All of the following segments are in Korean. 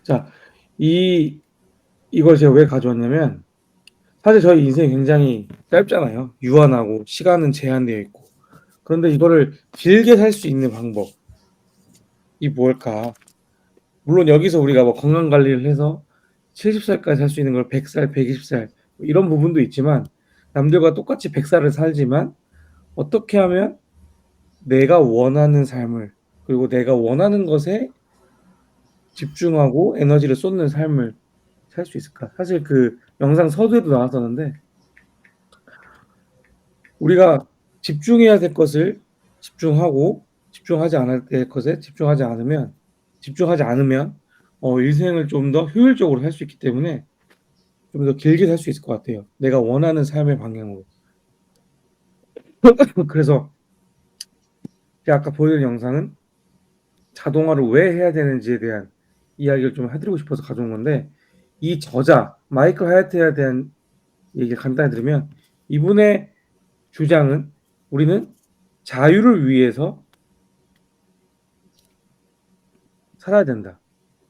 자, 이 이걸 제가 왜 가져왔냐면 사실 저희 인생이 굉장히 짧잖아요. 유한하고 시간은 제한되어 있고. 그런데 이거를 길게 살 수 있는 방법이 뭘까? 물론 여기서 우리가 뭐 건강 관리를 해서 70살까지 살 수 있는 걸 100살, 120살 이런 부분도 있지만 남들과 똑같이 100살을 살지만 어떻게 하면 내가 원하는 삶을 그리고 내가 원하는 것에 집중하고 에너지를 쏟는 삶을 살 수 있을까? 사실 그 영상 서두에도 나왔었는데 우리가 집중해야 될 것을 집중하고 집중하지 않을 될 것에 집중하지 않으면 인생을 좀 더 효율적으로 살 수 있기 때문에 좀 더 길게 살 수 있을 것 같아요. 내가 원하는 삶의 방향으로. 그래서 제가 아까 보여드린 영상은 자동화를 왜 해야 되는지에 대한 이야기를 좀 해드리고 싶어서 가져온 건데 이 저자 마이클 하야트에 대한 얘기를 간단히 들으면 이분의 주장은 우리는 자유를 위해서 살아야 된다.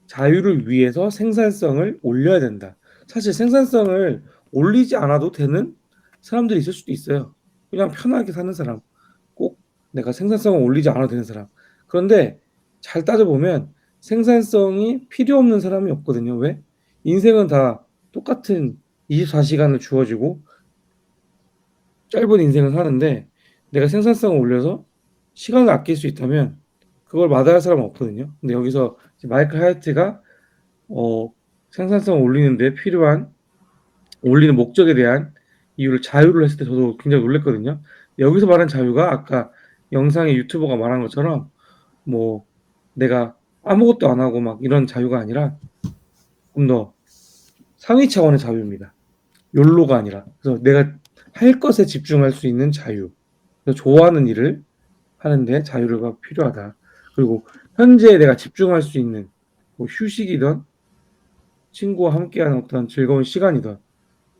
자유를 위해서 생산성을 올려야 된다. 사실 생산성을 올리지 않아도 되는 사람들이 있을 수도 있어요. 그냥 편하게 사는 사람, 꼭 내가 생산성을 올리지 않아도 되는 사람. 그런데 잘 따져보면 생산성이 필요 없는 사람이 없거든요. 왜? 인생은 다 똑같은 24시간을 주어지고 짧은 인생을 사는데 내가 생산성을 올려서 시간을 아낄 수 있다면 그걸 마다할 사람은 없거든요. 근데 여기서 마이클 하야트가 어, 생산성을 올리는 데 필요한 올리는 목적에 대한 이유를 자유를 했을 때 저도 굉장히 놀랐거든요. 여기서 말한 자유가 아까 영상에 유튜버가 말한 것처럼 뭐 내가 아무것도 안 하고 막 이런 자유가 아니라 좀 더 상위 차원의 자유입니다. 욜로가 아니라. 그래서 내가 할 것에 집중할 수 있는 자유. 그래서 좋아하는 일을 하는데 자유가 필요하다. 그리고 현재에 내가 집중할 수 있는 뭐 휴식이든 친구와 함께하는 어떤 즐거운 시간이든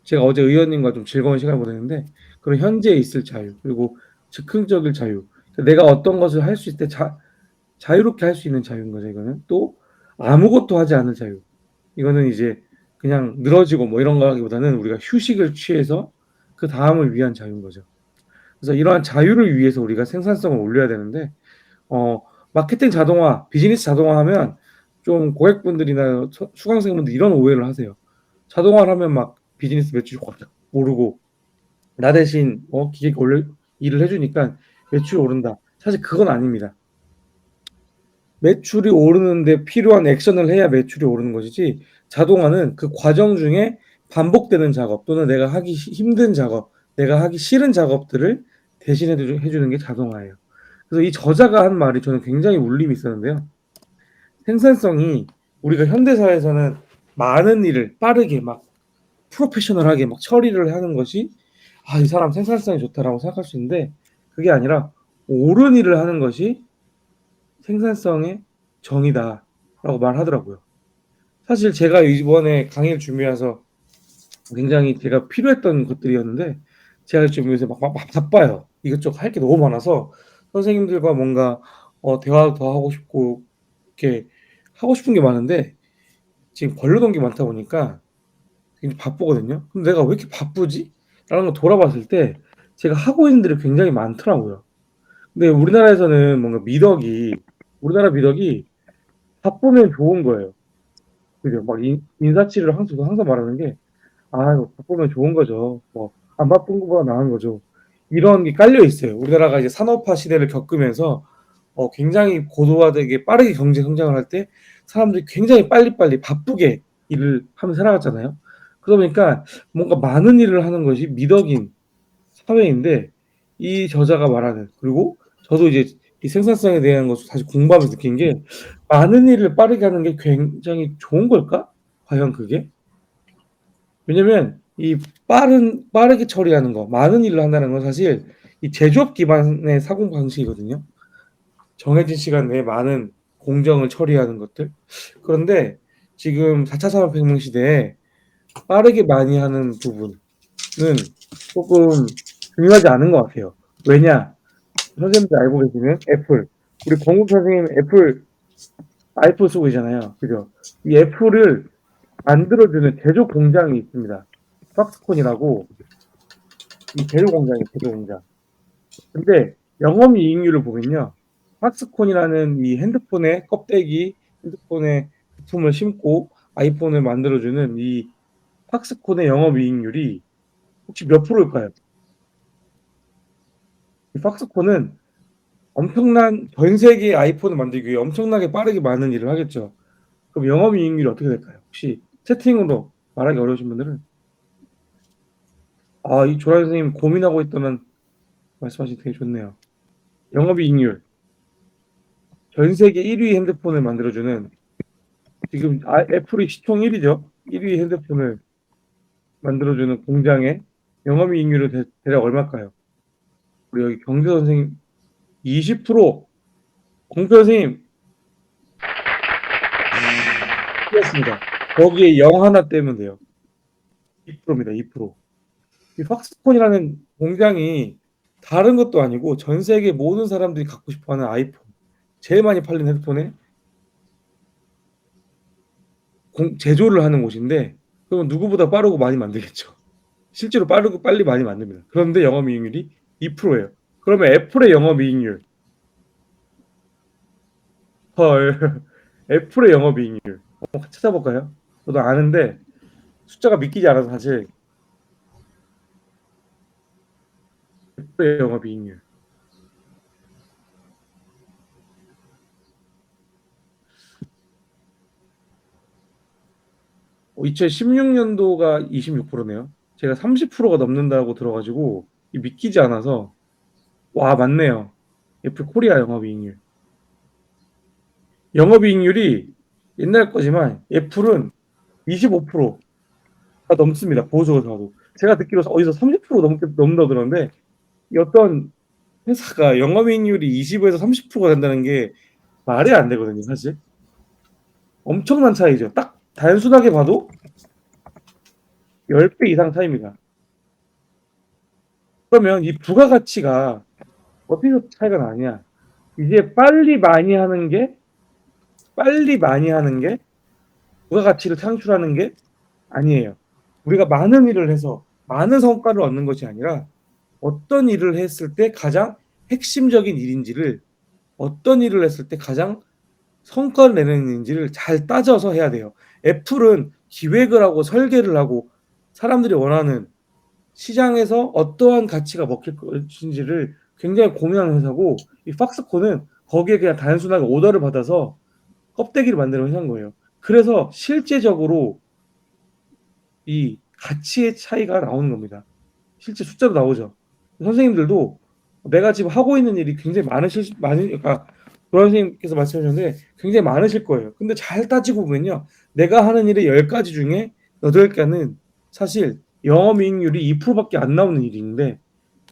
제가 어제 의원님과 좀 즐거운 시간을 보냈는데 그런 현재에 있을 자유 그리고 즉흥적일 자유 내가 어떤 것을 할 수 있을 때 자유롭게 할 수 있는 자유인 거죠. 이거는 또 아무것도 하지 않는 자유 이거는 이제 그냥 늘어지고 뭐 이런 거라기보다는 우리가 휴식을 취해서 그 다음을 위한 자유인 거죠. 그래서 이러한 자유를 위해서 우리가 생산성을 올려야 되는데 어 마케팅 자동화, 비즈니스 자동화하면 좀 고객분들이나 수강생분들 이런 오해를 하세요. 자동화를 하면 막 비즈니스 매출이 확 오르고 나 대신 기계가 올려 일을 해주니까 매출이 오른다. 사실 그건 아닙니다. 매출이 오르는데 필요한 액션을 해야 매출이 오르는 것이지 자동화는 그 과정 중에 반복되는 작업 또는 내가 하기 힘든 작업, 내가 하기 싫은 작업들을 대신해 주는 게 자동화예요. 그래서 이 저자가 한 말이 저는 굉장히 울림이 있었는데요. 생산성이 우리가 현대 사회에서는 많은 일을 빠르게 막 프로페셔널하게 막 처리를 하는 것이 이 사람 생산성이 좋다라고 생각할 수 있는데 그게 아니라 옳은 일을 하는 것이 생산성의 정의다라고 말하더라고요. 사실 제가 이번에 강의를 준비해서 굉장히 제가 필요했던 것들이었는데 제가 지금 요새 막 바빠요. 이것저것 할 게 너무 많아서 선생님들과 뭔가 대화도 더 하고 싶고 이렇게 하고 싶은 게 많은데 지금 걸러놓은 게 많다 보니까 굉장히 바쁘거든요. 근데 '내가 왜 이렇게 바쁘지?' 라는 걸 돌아봤을 때 제가 하고 있는 일이 굉장히 많더라고요. 근데 우리나라에서는 뭔가 우리나라 미덕이 바쁘면 좋은 거예요. 그죠? 막 인사치레를 항상 말하는 게 이거 바쁘면 좋은 거죠. 뭐 안 바쁜 것보다 나은 거죠. 이런 게 깔려 있어요. 우리나라가 이제 산업화 시대를 겪으면서 굉장히 고도화되게 빠르게 경제 성장을 할 때 사람들이 굉장히 빨리빨리 바쁘게 일을 하며 살아갔잖아요. 그러다 보니까 뭔가 많은 일을 하는 것이 미덕인 사회인데 이 저자가 말하는 그리고 저도 이제 이 생산성에 대한 것을 다시 공부하면서 느낀 게 '많은 일을 빠르게 하는 게 굉장히 좋은 걸까? 과연 그게?' 왜냐면 이 빠르게 처리하는 거 많은 일을 한다는 건 사실 이 제조업 기반의 사고 방식이거든요. 정해진 시간 내에 많은 공정을 처리하는 것들. 그런데 지금 4차 산업혁명 시대에 빠르게 많이 하는 부분은 쪼끔 중요하지 않은 것 같아요. 왜냐? 선생님들 알고 계시는 애플. 우리 공급 선생님 애플 아이폰 쓰고 계잖아요. 그죠? 이 애플을 만들어주는 제조 공장이 있습니다. 팍스콘이라고 이 제조 공장이에요. 제조 공장. 근데 영업이익률을 보면요. 팍스콘이라는 이 핸드폰의 껍데기, 핸드폰의 부품을 심고 아이폰을 만들어주는 이 팍스콘의 영업이익률이 혹시 몇 프로일까요? 이 팍스콘은 엄청난 전 세계 아이폰을 만들기 위해 엄청나게 빠르게 많은 일을 하겠죠. 그럼 영업이익률이 어떻게 될까요? 혹시 채팅으로 말하기 어려우신 분들은 이 조란 선생님 고민하고 있다면 말씀하시기 되게 좋네요. 영업이익률 전 세계 1위 핸드폰을 만들어주는 지금 애플이 시총 1위죠. 1위 핸드폰을 만들어주는 공장의 영업이익률은 대략 얼마일까요? 우리 여기 경제 선생님 20%. 공표 선생님 틀렸습니다. 거기에 0 하나 떼면 돼요. 2%입니다. 2%. 이 팍스콘이라는 공장이 다른 것도 아니고 전 세계 모든 사람들이 갖고 싶어하는 아이폰, 제일 많이 팔린 핸드폰에 제조를 하는 곳인데, 그러면 누구보다 빠르고 많이 만들겠죠. 실제로 빠르고 빨리 많이 만듭니다. 그런데 영업이익률이 2%예요. 그러면 애플의 영업이익률, 헐, 애플의 영업이익률 한번 찾아볼까요? 저도 아는데 숫자가 믿기지 않아서 사실. 애플의 영업이익률 2016년도가 26%네요. 제가 30%가 넘는다고 들어가지고 믿기지 않아서. 와, 맞네요. 애플 코리아 영업이익률이 옛날 거지만 애플은 25%가 넘습니다. 보조가 들어가도. 제가 듣기로 어디서 30% 넘는다고 들었는데, 이 어떤 회사가 영업이익률이 20에서 30%가 된다는 게 말이 안 되거든요, 사실. 엄청난 차이죠. 딱 단순하게 봐도 10배 이상 차이입니다. 그러면 이 부가가치가 어디서 차이가 나냐? 이제 빨리 많이 하는 게 부가가치를 창출하는 게 아니에요. 우리가 많은 일을 해서 많은 성과를 얻는 것이 아니라 어떤 일을 했을 때 가장 핵심적인 일인지를, 어떤 일을 했을 때 가장 성과를 내는 일인지를 잘 따져서 해야 돼요. 애플은 기획을 하고 설계를 하고 사람들이 원하는 시장에서 어떠한 가치가 먹힐 것인지를 굉장히 고민하는 회사고, 이 팍스콘은 거기에 그냥 단순하게 오더를 받아서 껍데기를 만드는 회사인 거예요. 그래서 실제적으로 이 가치의 차이가 나오는 겁니다. 실제 숫자로 나오죠. 선생님들도 내가 지금 하고 있는 일이 굉장히 그러니까 도란 선생님께서 말씀해 주셨는데 굉장히 많으실 거예요. 근데 잘 따지고 보면요. 내가 하는 일의 10가지 중에 8개는 사실 영업이익률이 2%밖에 안 나오는 일인데,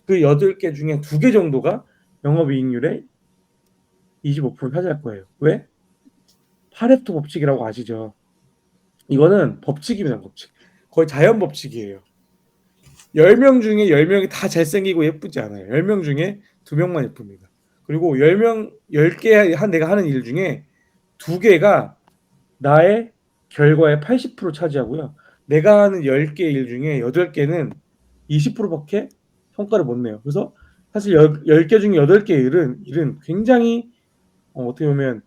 그 8개 중에 2개 정도가 영업이익률의 25%를 차지할 거예요. 왜? 파레토 법칙이라고 아시죠? 이거는 법칙입니다. 법칙. 거의 자연 법칙이에요. 10명 중에 10명이 다 잘생기고 예쁘지 않아요. 10명 중에 2명만 예쁩니다. 그리고 10명, 10개 내가 하는 일 중에 2개가 나의 결과의 80% 차지하고요. 내가 하는 10개 일 중에 8개는 20%밖에 성과를 못 내요. 그래서 사실 10개 중에 8개 일은 굉장히 어떻게 보면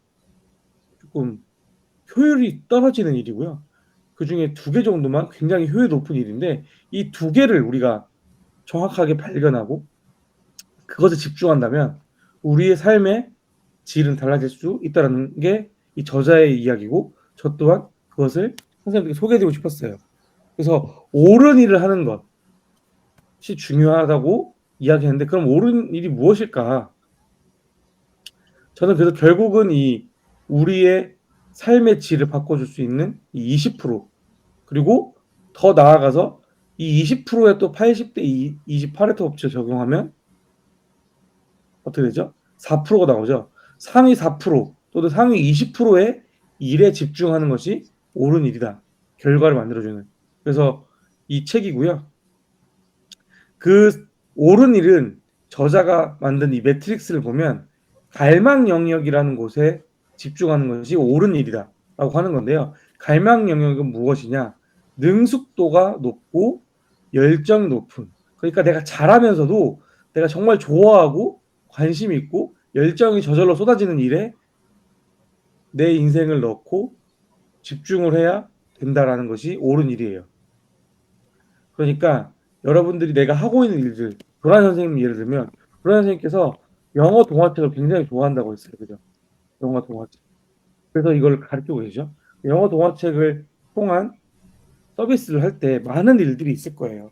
조금 효율이 떨어지는 일이고요. 그 중에 2개 정도만 굉장히 효율 높은 일인데, 이 2개를 우리가 정확하게 발견하고 그것에 집중한다면 우리의 삶의 질은 달라질 수 있다는 게 이 저자의 이야기고, 저 또한 그것을 선생님께 소개해드리고 싶었어요. 그래서 옳은 일을 하는 것이 중요하다고 이야기했는데, 그럼 옳은 일이 무엇일까? 저는 그래서 결국은 이 우리의 삶의 질을 바꿔줄 수 있는 이 20%, 그리고 더 나아가서 이 20%에 또 80대 20 파레토 법칙을 적용하면 어떻게 되죠? 4%가 나오죠. 상위 4% 또는 상위 20%의 일에 집중하는 것이 옳은 일이다. 결과를 만들어주는. 그래서 이 책이고요. 그 옳은 일은 저자가 만든 이 매트릭스를 보면 갈망 영역이라는 곳에 집중하는 것이 옳은 일이다라고 하는 건데요. 갈망 영역은 무엇이냐? 능숙도가 높고 열정이 높은. 그러니까 내가 잘하면서도 내가 정말 좋아하고 관심 있고 열정이 저절로 쏟아지는 일에 내 인생을 넣고 집중을 해야 된다라는 것이 옳은 일이에요. 그러니까 여러분들이 내가 하고 있는 일들, 도란 선생님 예를 들면 도란 선생님께서 영어 동화책을 굉장히 좋아한다고 했어요. 그죠? 영어 동화책. 그래서 이걸 가르치고 계시죠. 영어 동화책을 통한 서비스를 할 때 많은 일들이 있을 거예요.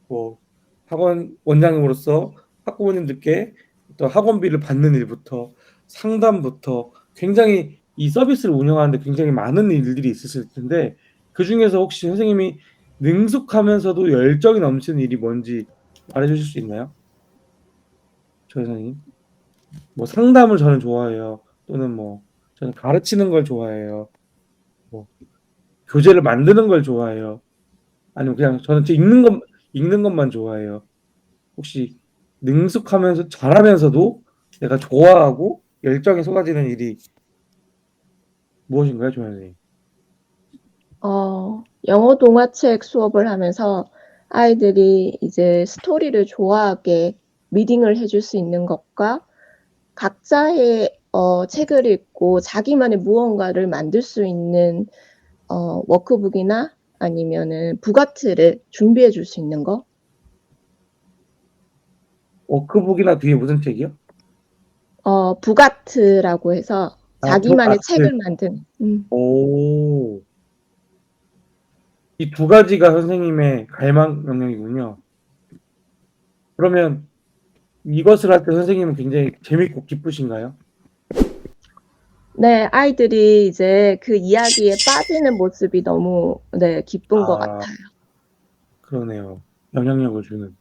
뭐 학원 원장님으로서 학부모님들께 또 학원비를 받는 일부터 상담부터 굉장히 이 서비스를 운영하는데 굉장히 많은 일들이 있으실 텐데 그중에서 혹시 선생님이 능숙하면서도 열정이 넘치는 일이 뭔지 말해주실 수 있나요? 조 선생님. 뭐 상담을 저는 좋아해요. 또는 뭐 저는 가르치는 걸 좋아해요. 뭐 교재를 만드는 걸 좋아해요. 아니면 그냥 저는 읽는 것만 좋아해요. 혹시 능숙하면서 잘하면서도 내가 좋아하고 열정이 쏟아지는 일이 무엇인가요, 조 선생님? 영어 동화책 수업을 하면서 아이들이 이제 스토리를 좋아하게 리딩을 해줄 수 있는 것과 각자의 책을 읽고 자기만의 무언가를 만들 수 있는 워크북이나 아니면은 북아트를 준비해 줄 수 있는 거. 워크북이나 뒤에 무슨 책이요? 북아트라고 해서 아, 자기만의 그, 책을 만든. 오, 이 두 가지가 선생님의 갈망 영역이군요. 그러면 이것을 할 때 선생님은 굉장히 재밌고 기쁘신가요? 네, 아이들이 이제 그 이야기에 빠지는 모습이 너무, 네, 기쁜 것 아, 같아요. 그러네요. 영향력을 주는.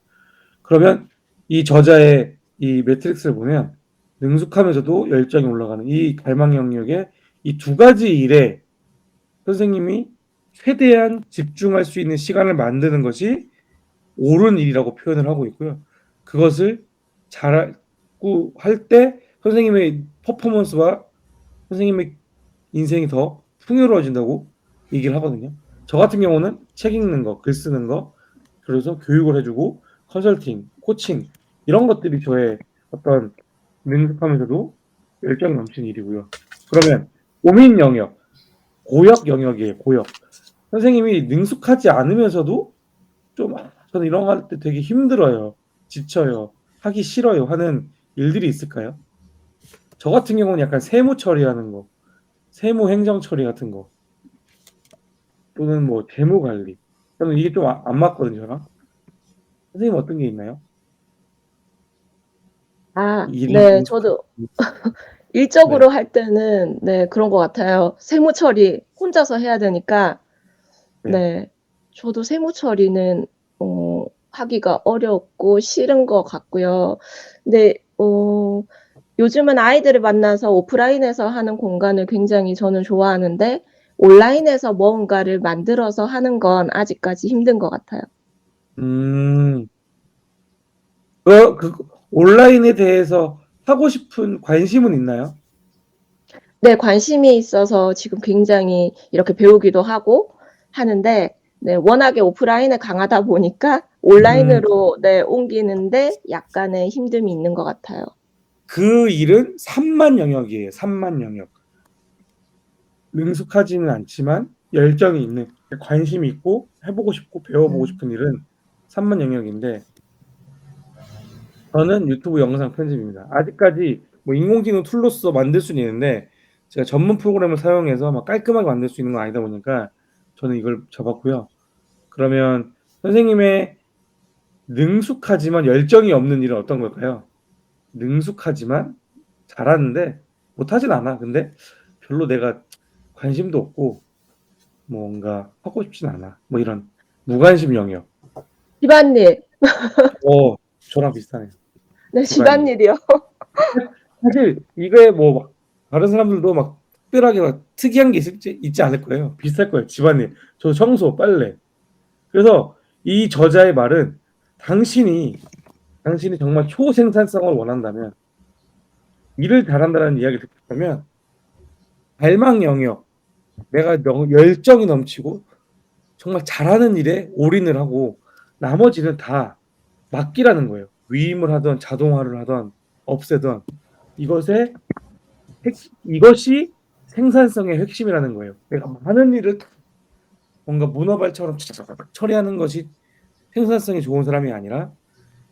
그러면 이 저자의 이 매트릭스를 보면 능숙하면서도 열정이 올라가는 이 갈망 영역의 이 두 가지 일에 선생님이 최대한 집중할 수 있는 시간을 만드는 것이 옳은 일이라고 표현을 하고 있고요. 그것을 잘하고 할 때 선생님의 퍼포먼스와 선생님의 인생이 더 풍요로워진다고 얘기를 하거든요. 저 같은 경우는 책 읽는 거, 글 쓰는 거, 그래서 교육을 해주고 컨설팅, 코칭 이런 것들이 저의 어떤 능숙하면서도 열정 넘치는 일이고요. 그러면 고민 영역, 고역 영역이에요. 고역. 선생님이 능숙하지 않으면서도 좀 저는 이런 거 할 때 되게 힘들어요. 지쳐요. 하기 싫어요. 하는 일들이 있을까요? 저 같은 경우는 약간 세무 처리하는 거, 세무 행정 처리 같은 거, 또는 뭐 재무 관리. 저는 이게 좀 안 맞거든요, 저랑. 선생님 어떤 게 있나요? 일을 네, 능숙하게. 저도 네, 일적으로 할 때는, 네, 그런 것 같아요. 세무 처리 혼자서 해야 되니까, 네. 네, 저도 세무 처리는, 하기가 어렵고 싫은 것 같고요. 근데, 요즘은 아이들을 만나서 오프라인에서 하는 공간을 굉장히 저는 좋아하는데, 온라인에서 뭔가를 만들어서 하는 건 아직까지 힘든 것 같아요. 음, 그 온라인에 대해서 하고 싶은 관심은 있나요? 네, 관심이 있어서 지금 굉장히 이렇게 배우기도 하고 하는데, 네, 워낙에 오프라인에 강하다 보니까 음, 온라인으로, 네, 옮기는데 약간의 힘듦이 있는 것 같아요. 그 일은 산만 영역이에요. 산만 영역. 능숙하지는 않지만 열정이 있는, 관심이 있고 해보고 싶고 배워보고 음. 싶은 일은 산만 영역인데 저는 유튜브 영상 편집입니다. 아직까지 뭐 인공지능 툴로서 만들 수는 있는데 제가 전문 프로그램을 사용해서 막 깔끔하게 만들 수 있는 건 아니다 보니까 저는 이걸 접었고요. 그러면 선생님의 능숙하지만 열정이 없는 일은 어떤 걸까요? 능숙하지만 잘하는데 못하진 않아. 근데 별로 내가 관심도 없고 뭔가 하고 싶진 않아. 뭐 이런 무관심 영역. 집안일, 저랑 비슷하네요. 네, 집안일. 집안일이요. 사실 이게 뭐 막 다른 사람들도 막 특별하게 막 특이한 게 있지 않을 거예요. 비슷할 거예요. 집안일. 저 청소, 빨래. 그래서 이 저자의 말은 당신이 당신이 정말 초생산성을 원한다면 일을 잘한다는 이야기를 듣다면 갈망 영역, 내가 열정이 넘치고 정말 잘하는 일에 올인을 하고 나머지는 다 맡기라는 거예요. 위임을 하든 자동화를 하든 없애든 이것이 생산성의 핵심이라는 거예요. 내가 많은 일을 뭔가 문어발처럼 차차차차 처리하는 것이 생산성이 좋은 사람이 아니라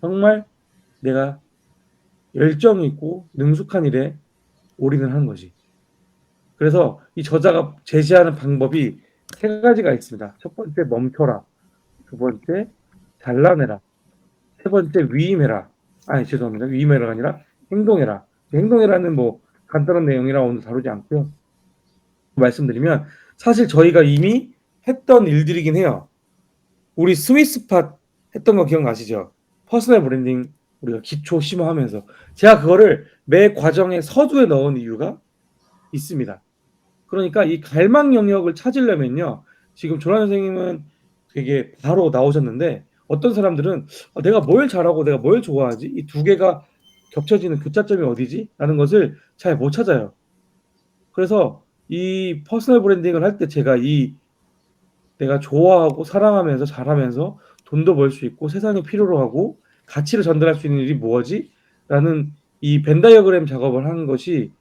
정말 내가 열정이 있고 능숙한 일에 올인을 하는 거지. 그래서 이 저자가 제시하는 방법이 세 가지가 있습니다. 첫 번째 멈춰라. 두 번째 잘라내라. 세 번째 위임해라. 아니 죄송합니다. 위임해라가 아니라 행동해라. 행동해라는 뭐 간단한 내용이라 오늘 다루지 않고요. 말씀드리면 사실 저희가 이미 했던 일들이긴 해요. 우리 스위스팟 했던 거 기억나시죠? 퍼스널 브랜딩 우리가 기초 심화하면서 제가 그거를 매 과정에 서두에 넣은 이유가 있습니다. 그러니까 이 갈망 영역을 찾으려면요. 지금 조란 선생님은 되게 바로 나오셨는데 어떤 사람들은 내가 뭘 잘하고 내가 뭘 좋아하지? 이 두 개가 겹쳐지는 교차점이 어디지? 라는 것을 잘 못 찾아요. 그래서 이 퍼스널 브랜딩을 할 때 제가 내가 좋아하고 사랑하면서 잘하면서 돈도 벌 수 있고 세상에 필요로 하고 가치를 전달할 수 있는 일이 뭐지? 라는 이 벤 다이어그램 작업을 하는 것이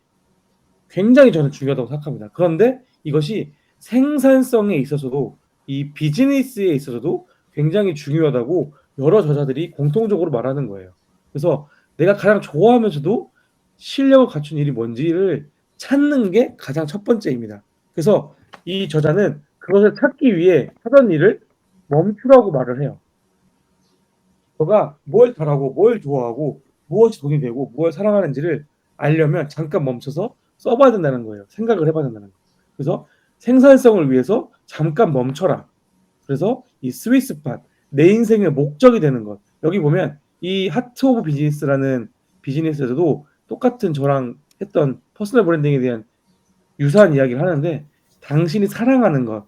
굉장히 저는 중요하다고 생각합니다. 그런데 이것이 생산성에 있어서도 이 비즈니스에 있어서도 굉장히 중요하다고 여러 저자들이 공통적으로 말하는 거예요. 그래서 내가 가장 좋아하면서도 실력을 갖춘 일이 뭔지를 찾는 게 가장 첫 번째입니다. 그래서 이 저자는 그것을 찾기 위해 하던 일을 멈추라고 말을 해요. 너가 뭘 잘하고 뭘 좋아하고 무엇이 돈이 되고 무엇을 사랑하는지를 알려면 잠깐 멈춰서 써봐야 된다는 거예요. 생각을 해봐야 된다는 거예요. 그래서 생산성을 위해서 잠깐 멈춰라. 그래서 이 스위스팟, 내 인생의 목적이 되는 것. 여기 보면 이 하트 오브 비즈니스라는 비즈니스에서도 똑같은 저랑 했던 퍼스널 브랜딩에 대한 유사한 이야기를 하는데 당신이 사랑하는 것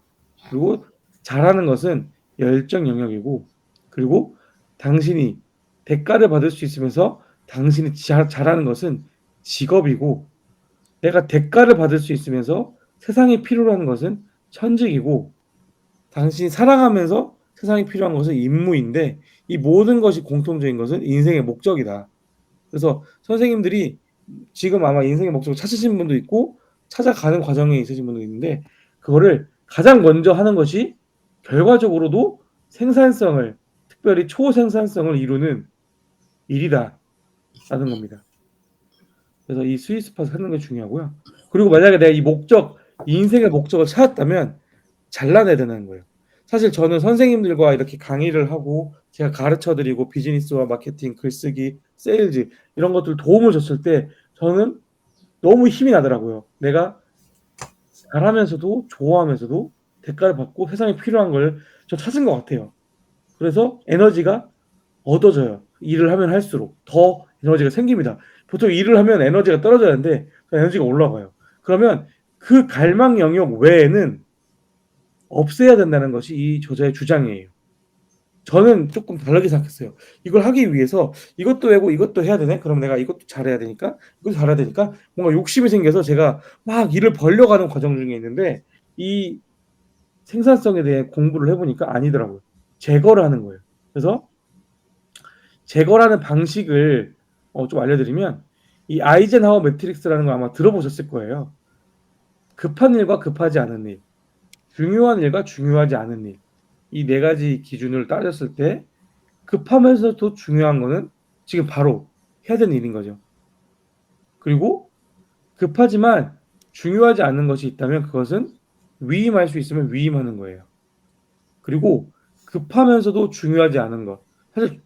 그리고 잘하는 것은 열정 영역이고 그리고 당신이 대가를 받을 수 있으면서 당신이 잘하는 것은 직업이고 내가 대가를 받을 수 있으면서 세상에 필요로 하는 것은 천직이고 당신이 살아가면서 세상에 필요한 것은 임무인데 이 모든 것이 공통적인 것은 인생의 목적이다. 그래서 선생님들이 지금 아마 인생의 목적을 찾으신 분도 있고 찾아가는 과정에 있으신 분도 있는데 그거를 가장 먼저 하는 것이 결과적으로도 생산성을 특별히 초생산성을 이루는 일이다 라는 겁니다. 그래서 이 스위스팟을 하는 게 중요하고요. 그리고 만약에 내가 이 인생의 목적을 찾았다면 잘라내야 되는 거예요. 사실 저는 선생님들과 이렇게 강의를 하고 제가 가르쳐 드리고 비즈니스와 마케팅, 글쓰기, 세일즈 이런 것들 도움을 줬을 때 저는 너무 힘이 나더라고요. 내가 잘하면서도 좋아하면서도 대가를 받고 세상에 필요한 걸 저 찾은 것 같아요. 그래서 에너지가 얻어져요. 일을 하면 할수록 더 에너지가 생깁니다. 보통 일을 하면 에너지가 떨어지는데 에너지가 올라가요. 그러면 그 갈망 영역 외에는 없애야 된다는 것이 이 저자의 주장이에요. 저는 조금 다르게 생각했어요. 이걸 하기 위해서 이것도 외고 이것도 해야 되네? 그럼 내가 이것도 잘해야 되니까 이것도 잘해야 되니까 뭔가 욕심이 생겨서 제가 막 일을 벌려가는 과정 중에 있는데 이 생산성에 대해 공부를 해보니까 아니더라고요. 제거를 하는 거예요. 그래서 제거라는 방식을 좀 알려드리면 이 아이젠하워 매트릭스라는 거 아마 들어보셨을 거예요. 급한 일과 급하지 않은 일, 중요한 일과 중요하지 않은 일, 이 네 가지 기준을 따졌을 때 급하면서도 중요한 거는 지금 바로 해야 되는 일인 거죠. 그리고 급하지만 중요하지 않은 것이 있다면 그것은 위임할 수 있으면 위임하는 거예요. 그리고 급하면서도 중요하지 않은 것, 사실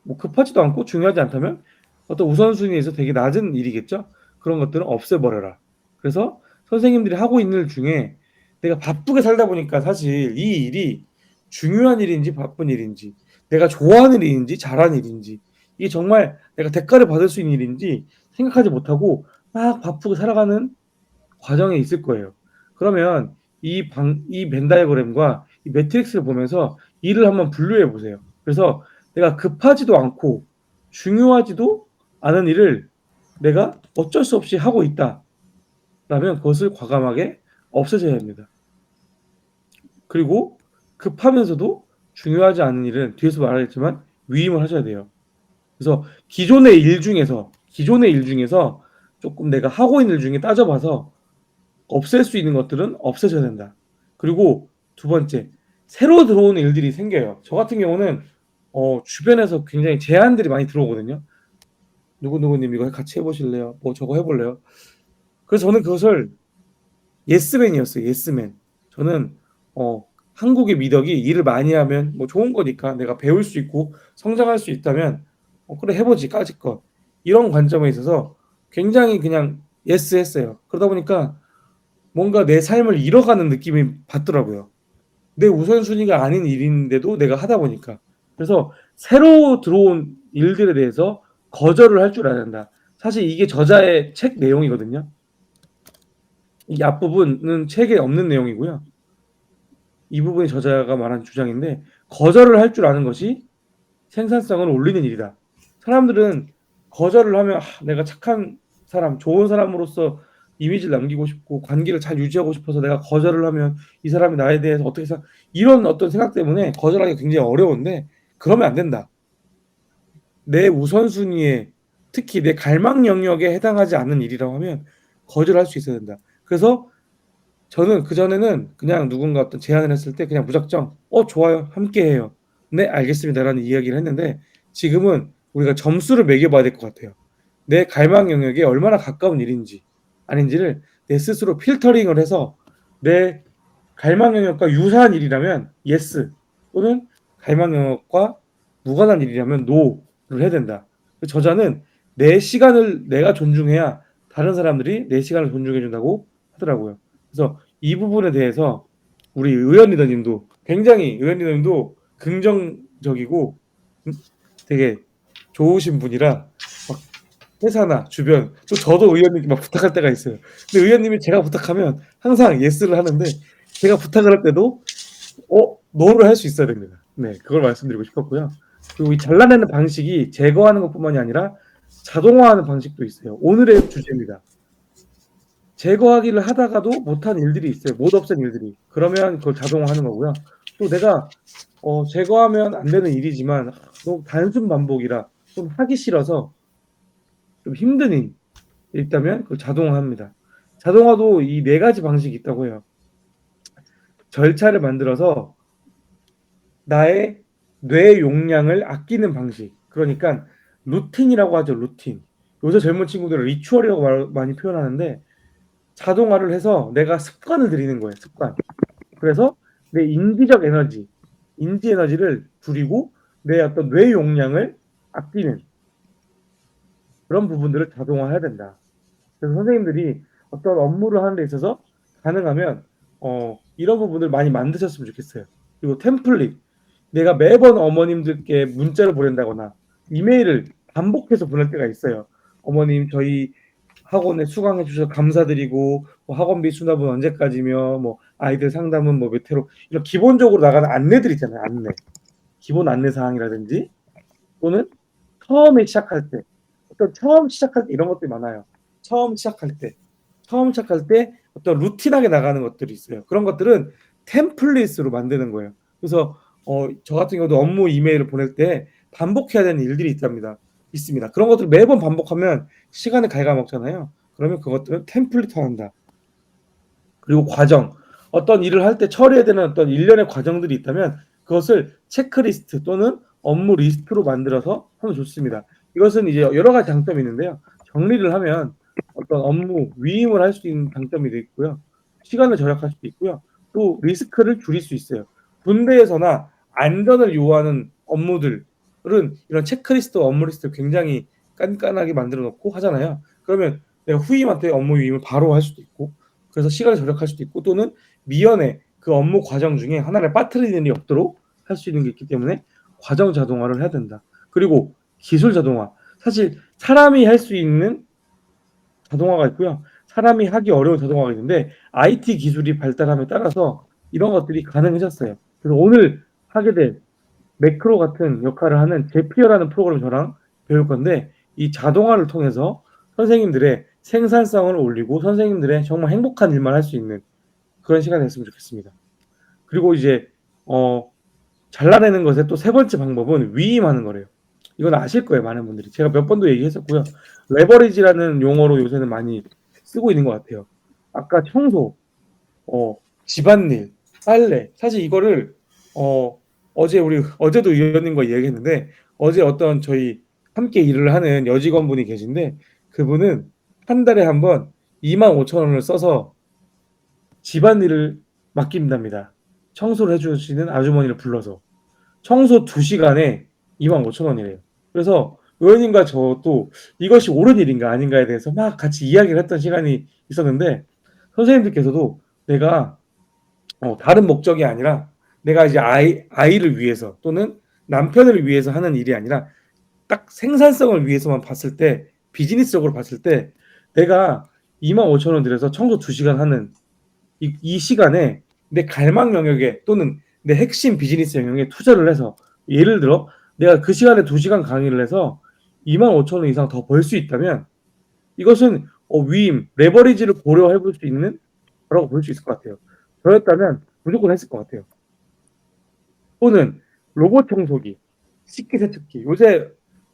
뭐 급하지도 않고 중요하지 않다면 어떤 우선순위에서 되게 낮은 일이겠죠. 그런 것들은 없애버려라. 그래서 선생님들이 하고 있는 일 중에 내가 바쁘게 살다 보니까 사실 이 일이 중요한 일인지 바쁜 일인지 내가 좋아하는 일인지 잘하는 일인지 이게 정말 내가 대가를 받을 수 있는 일인지 생각하지 못하고 막 바쁘게 살아가는 과정에 있을 거예요. 그러면 이 벤 다이어그램과 이 매트릭스를 보면서 일을 한번 분류해 보세요. 그래서 내가 급하지도 않고 중요하지도 않은 일을 내가 어쩔 수 없이 하고 있다라는 라면 그것을 과감하게 없애줘야 합니다. 그리고 급하면서도 중요하지 않은 일은 뒤에서 말하겠지만 위임을 하셔야 돼요. 그래서 기존의 일 중에서 조금 내가 하고 있는 일 중에 따져봐서 없앨 수 있는 것들은 없애줘야 된다. 그리고 두 번째, 새로 들어오는 일들이 생겨요. 저 같은 경우는 주변에서 굉장히 제안들이 많이 들어오거든요. 누구누구님 이거 같이 해보실래요? 뭐 저거 해볼래요? 그래서 저는 그것을 예스맨이었어요. 예스맨. 저는 한국의 미덕이 일을 많이 하면 뭐 좋은 거니까 내가 배울 수 있고 성장할 수 있다면 그래 해보지 까짓것 이런 관점에 있어서 굉장히 그냥 예스 했어요. 그러다 보니까 뭔가 내 삶을 잃어가는 느낌이 받더라고요. 내 우선순위가 아닌 일인데도 내가 하다 보니까. 그래서 새로 들어온 일들에 대해서 거절을 할 줄 알아야 된다. 사실 이게 저자의 책 내용이거든요. 이 앞부분은 책에 없는 내용이고요. 이 부분이 저자가 말한 주장인데 거절을 할 줄 아는 것이 생산성을 올리는 일이다. 사람들은 거절을 하면 내가 착한 사람, 좋은 사람으로서 이미지를 남기고 싶고 관계를 잘 유지하고 싶어서 내가 거절을 하면 이 사람이 나에 대해서 어떻게 생각 이런 어떤 생각 때문에 거절하기 굉장히 어려운데 그러면 안 된다. 내 우선순위에 특히 내 갈망 영역에 해당하지 않는 일이라고 하면 거절할 수 있어야 된다. 그래서 저는 그전에는 그냥 누군가 어떤 제안을 했을 때 그냥 무작정 좋아요. 함께 해요. 네, 알겠습니다라는 이야기를 했는데 지금은 우리가 점수를 매겨 봐야 될 것 같아요. 내 갈망 영역에 얼마나 가까운 일인지 아닌지를 내 스스로 필터링을 해서 내 갈망 영역과 유사한 일이라면 yes 또는 갈망 영역과 무관한 일이라면 no를 해야 된다. 저자는 내 시간을 내가 존중해야 다른 사람들이 내 시간을 존중해 준다고 하더라고요. 그래서 이 부분에 대해서 우리 의원 리더님도 굉장히 의원 리더님도 긍정적이고 되게 좋으신 분이라 막 회사나 주변 또 저도 의원님께 막 부탁할 때가 있어요. 근데 의원님이 제가 부탁하면 항상 예스를 하는데 제가 부탁을 할 때도 노를 할 수 있어야 됩니다. 네, 그걸 말씀드리고 싶었고요. 그리고 이 잘라내는 방식이 제거하는 것뿐만이 아니라 자동화하는 방식도 있어요. 오늘의 주제입니다. 제거하기를 하다가도 못한 일들이 있어요. 못 없앤 일들이. 그러면 그걸 자동화하는 거고요. 또 내가 제거하면 안 되는 일이지만 너무 단순 반복이라 좀 하기 싫어서 좀 힘든 일이 있다면 그걸 자동화합니다. 자동화도 이 네 가지 방식이 있다고 해요. 절차를 만들어서 나의 뇌 용량을 아끼는 방식. 그러니까 루틴이라고 하죠. 루틴. 요새 젊은 친구들은 리추얼이라고 많이 표현하는데 자동화를 해서 내가 습관을 들이는 거예요. 습관. 그래서 내 인지 에너지를 줄이고 내 어떤 뇌 용량을 아끼는 그런 부분들을 자동화해야 된다. 그래서 선생님들이 어떤 업무를 하는 데 있어서 가능하면 이런 부분을 많이 만드셨으면 좋겠어요. 그리고 템플릿. 내가 매번 어머님들께 문자를 보낸다거나 이메일을 반복해서 보낼 때가 있어요. 어머님 저희 학원에 수강해 주셔서 감사드리고 뭐 학원비 수납은 언제까지며 뭐 아이들 상담은 뭐 몇 회로 이런 기본적으로 나가는 안내들 있잖아요. 안내. 기본 안내 사항이라든지 또는 처음에 시작할 때 처음 시작할 때 이런 것들이 많아요. 처음 시작할 때 어떤 루틴하게 나가는 것들이 있어요. 그런 것들은 템플릿으로 만드는 거예요. 그래서 저 같은 경우도 업무 이메일을 보낼 때 반복해야 되는 일들이 있습니다. 그런 것들을 매번 반복하면 시간을 갉아먹잖아요. 그러면 그것들은 템플릿화한다. 그리고 과정. 어떤 일을 할 때 처리해야 되는 어떤 일련의 과정들이 있다면 그것을 체크리스트 또는 업무 리스트로 만들어서 하면 좋습니다. 이것은 이제 여러 가지 장점이 있는데요. 정리를 하면 어떤 업무 위임을 할 수 있는 장점이 있고요. 시간을 절약할 수도 있고요. 또 리스크를 줄일 수 있어요. 군대에서나 안전을 요하는 업무들은 이런 체크리스트, 업무 리스트를 굉장히 깐깐하게 만들어 놓고 하잖아요. 그러면 내가 후임한테 업무 위임을 바로 할 수도 있고 그래서 시간을 절약할 수도 있고 또는 미연에 그 업무 과정 중에 하나를 빠뜨리는 일이 없도록 할 수 있는 게 있기 때문에 과정 자동화를 해야 된다. 그리고 기술 자동화. 사실 사람이 할 수 있는 자동화가 있고요. 사람이 하기 어려운 자동화가 있는데 IT 기술이 발달함에 따라서 이런 것들이 가능해졌어요. 그래서 오늘 하게 될 매크로 같은 역할을 하는 제피어라는 프로그램을 저랑 배울 건데 이 자동화를 통해서 선생님들의 생산성을 올리고 선생님들의 정말 행복한 일만 할 수 있는 그런 시간이 됐으면 좋겠습니다. 그리고 이제 잘라내는 것의 또 세 번째 방법은 위임하는 거래요. 이건 아실 거예요, 많은 분들이. 제가 몇 번도 얘기했었고요. 레버리지라는 용어로 요새는 많이 쓰고 있는 것 같아요. 아까 청소, 집안일, 빨래. 사실 이거를 어제도 위원님과 얘기했는데 어제 어떤 저희 함께 일을 하는 여직원분이 계신데 그분은 한 달에 한 번 25,000원을 써서 집안일을 맡긴답니다. 청소를 해주시는 아주머니를 불러서 청소 2시간에 25,000원이래요. 그래서 의원님과 저도 이것이 옳은 일인가 아닌가에 대해서 막 같이 이야기를 했던 시간이 있었는데 선생님들께서도 내가 다른 목적이 아니라 내가 이제 아이를 위해서 또는 남편을 위해서 하는 일이 아니라 딱 생산성을 위해서만 봤을 때 비즈니스적으로 봤을 때 내가 25,000원 들여서 청소 2시간 하는 이 시간에 내 갈망 영역에 또는 내 핵심 비즈니스 영역에 투자를 해서 예를 들어 내가 그 시간에 2시간 강의를 해서 25,000원 이상 더 벌 수 있다면 이것은 위임, 레버리지를 고려해 볼 수 있는 거라고 볼 수 있을 것 같아요. 저였다면 무조건 했을 것 같아요. 또는 로봇 청소기, 식기세척기. 요새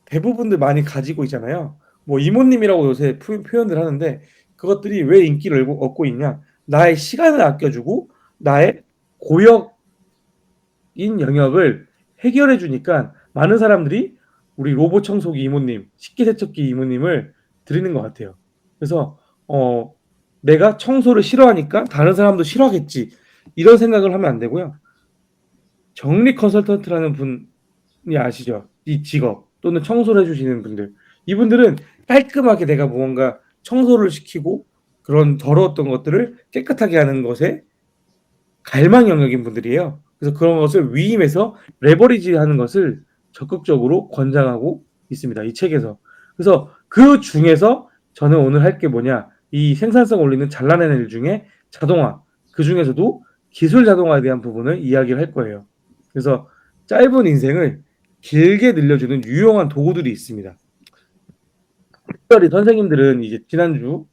대부분들 많이 가지고 있잖아요. 뭐 이모님이라고 요새 표현들 하는데 그것들이 왜 인기를 얻고 있냐? 나의 시간을 아껴주고 나의 고역인 영역을 해결해 주니까 많은 사람들이 우리 로봇 청소기 이모님, 식기세척기 이모님을 드리는 것 같아요. 그래서 내가 청소를 싫어하니까 다른 사람도 싫어하겠지 이런 생각을 하면 안 되고요. 정리 컨설턴트라는 분이 아시죠? 이 직업 또는 청소를 해주시는 분들 이분들은 깔끔하게 내가 무언가 청소를 시키고 그런 더러웠던 것들을 깨끗하게 하는 것에 갈망 영역인 분들이에요. 그래서 그런 것을 위임해서 레버리지 하는 것을 적극적으로 권장하고 있습니다. 이 책에서. 그래서 그 중에서 저는 오늘 할 게 뭐냐 이 생산성 올리는 잘라내는 일 중에 자동화 그 중에서도 기술 자동화에 대한 부분을 이야기를 할 거예요. 그래서 짧은 인생을 길게 늘려주는 유용한 도구들이 있습니다. 특별히 선생님들은 이제 지난주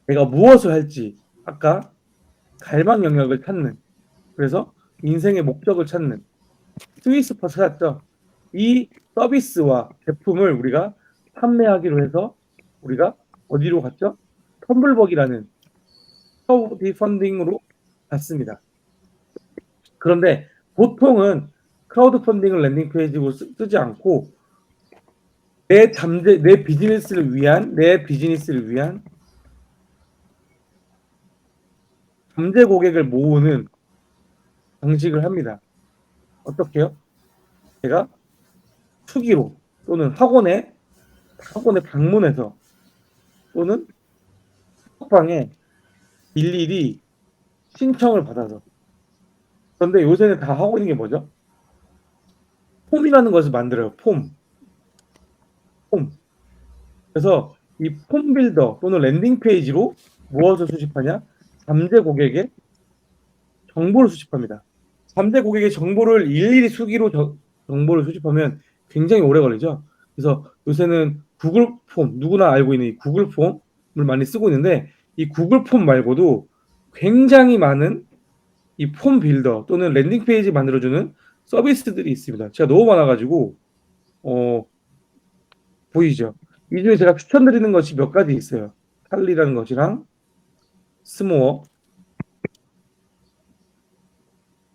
내가 무엇을 할지 아까 갈망 영역을 찾는 그래서 인생의 목적을 찾는 스위스퍼 찾았죠. 이 서비스와 제품을 우리가 판매하기로 해서 우리가 어디로 갔죠? 텀블벅이라는 크라우드 펀딩으로 갔습니다. 그런데 보통은 크라우드 펀딩을 랜딩 페이지로 쓰지 않고 내 비즈니스를 위한 잠재 고객을 모으는 방식을 합니다. 어떻게요? 제가 투기로 또는 학원에 방문해서 또는 학방에 일일이 신청을 받아서 그런데 요새는 다 하고 있는 게 뭐죠? 폼이라는 것을 만들어요. 폼. 그래서 이 폼 빌더 또는 랜딩 페이지로 무엇을 수집하냐? 잠재 고객의 정보를 수집합니다. 잠재 고객의 정보를 일일이 수기로 정보를 수집하면 굉장히 오래 걸리죠. 그래서 요새는 구글 폼, 누구나 알고 있는 이 구글 폼을 많이 쓰고 있는데 이 구글 폼 말고도 굉장히 많은 이 폼 빌더 또는 랜딩 페이지 만들어주는 서비스들이 있습니다. 제가 너무 많아가지고 보이죠? 이 중에 제가 추천드리는 것이 몇 가지 있어요. 탈리라는 것이랑 스모어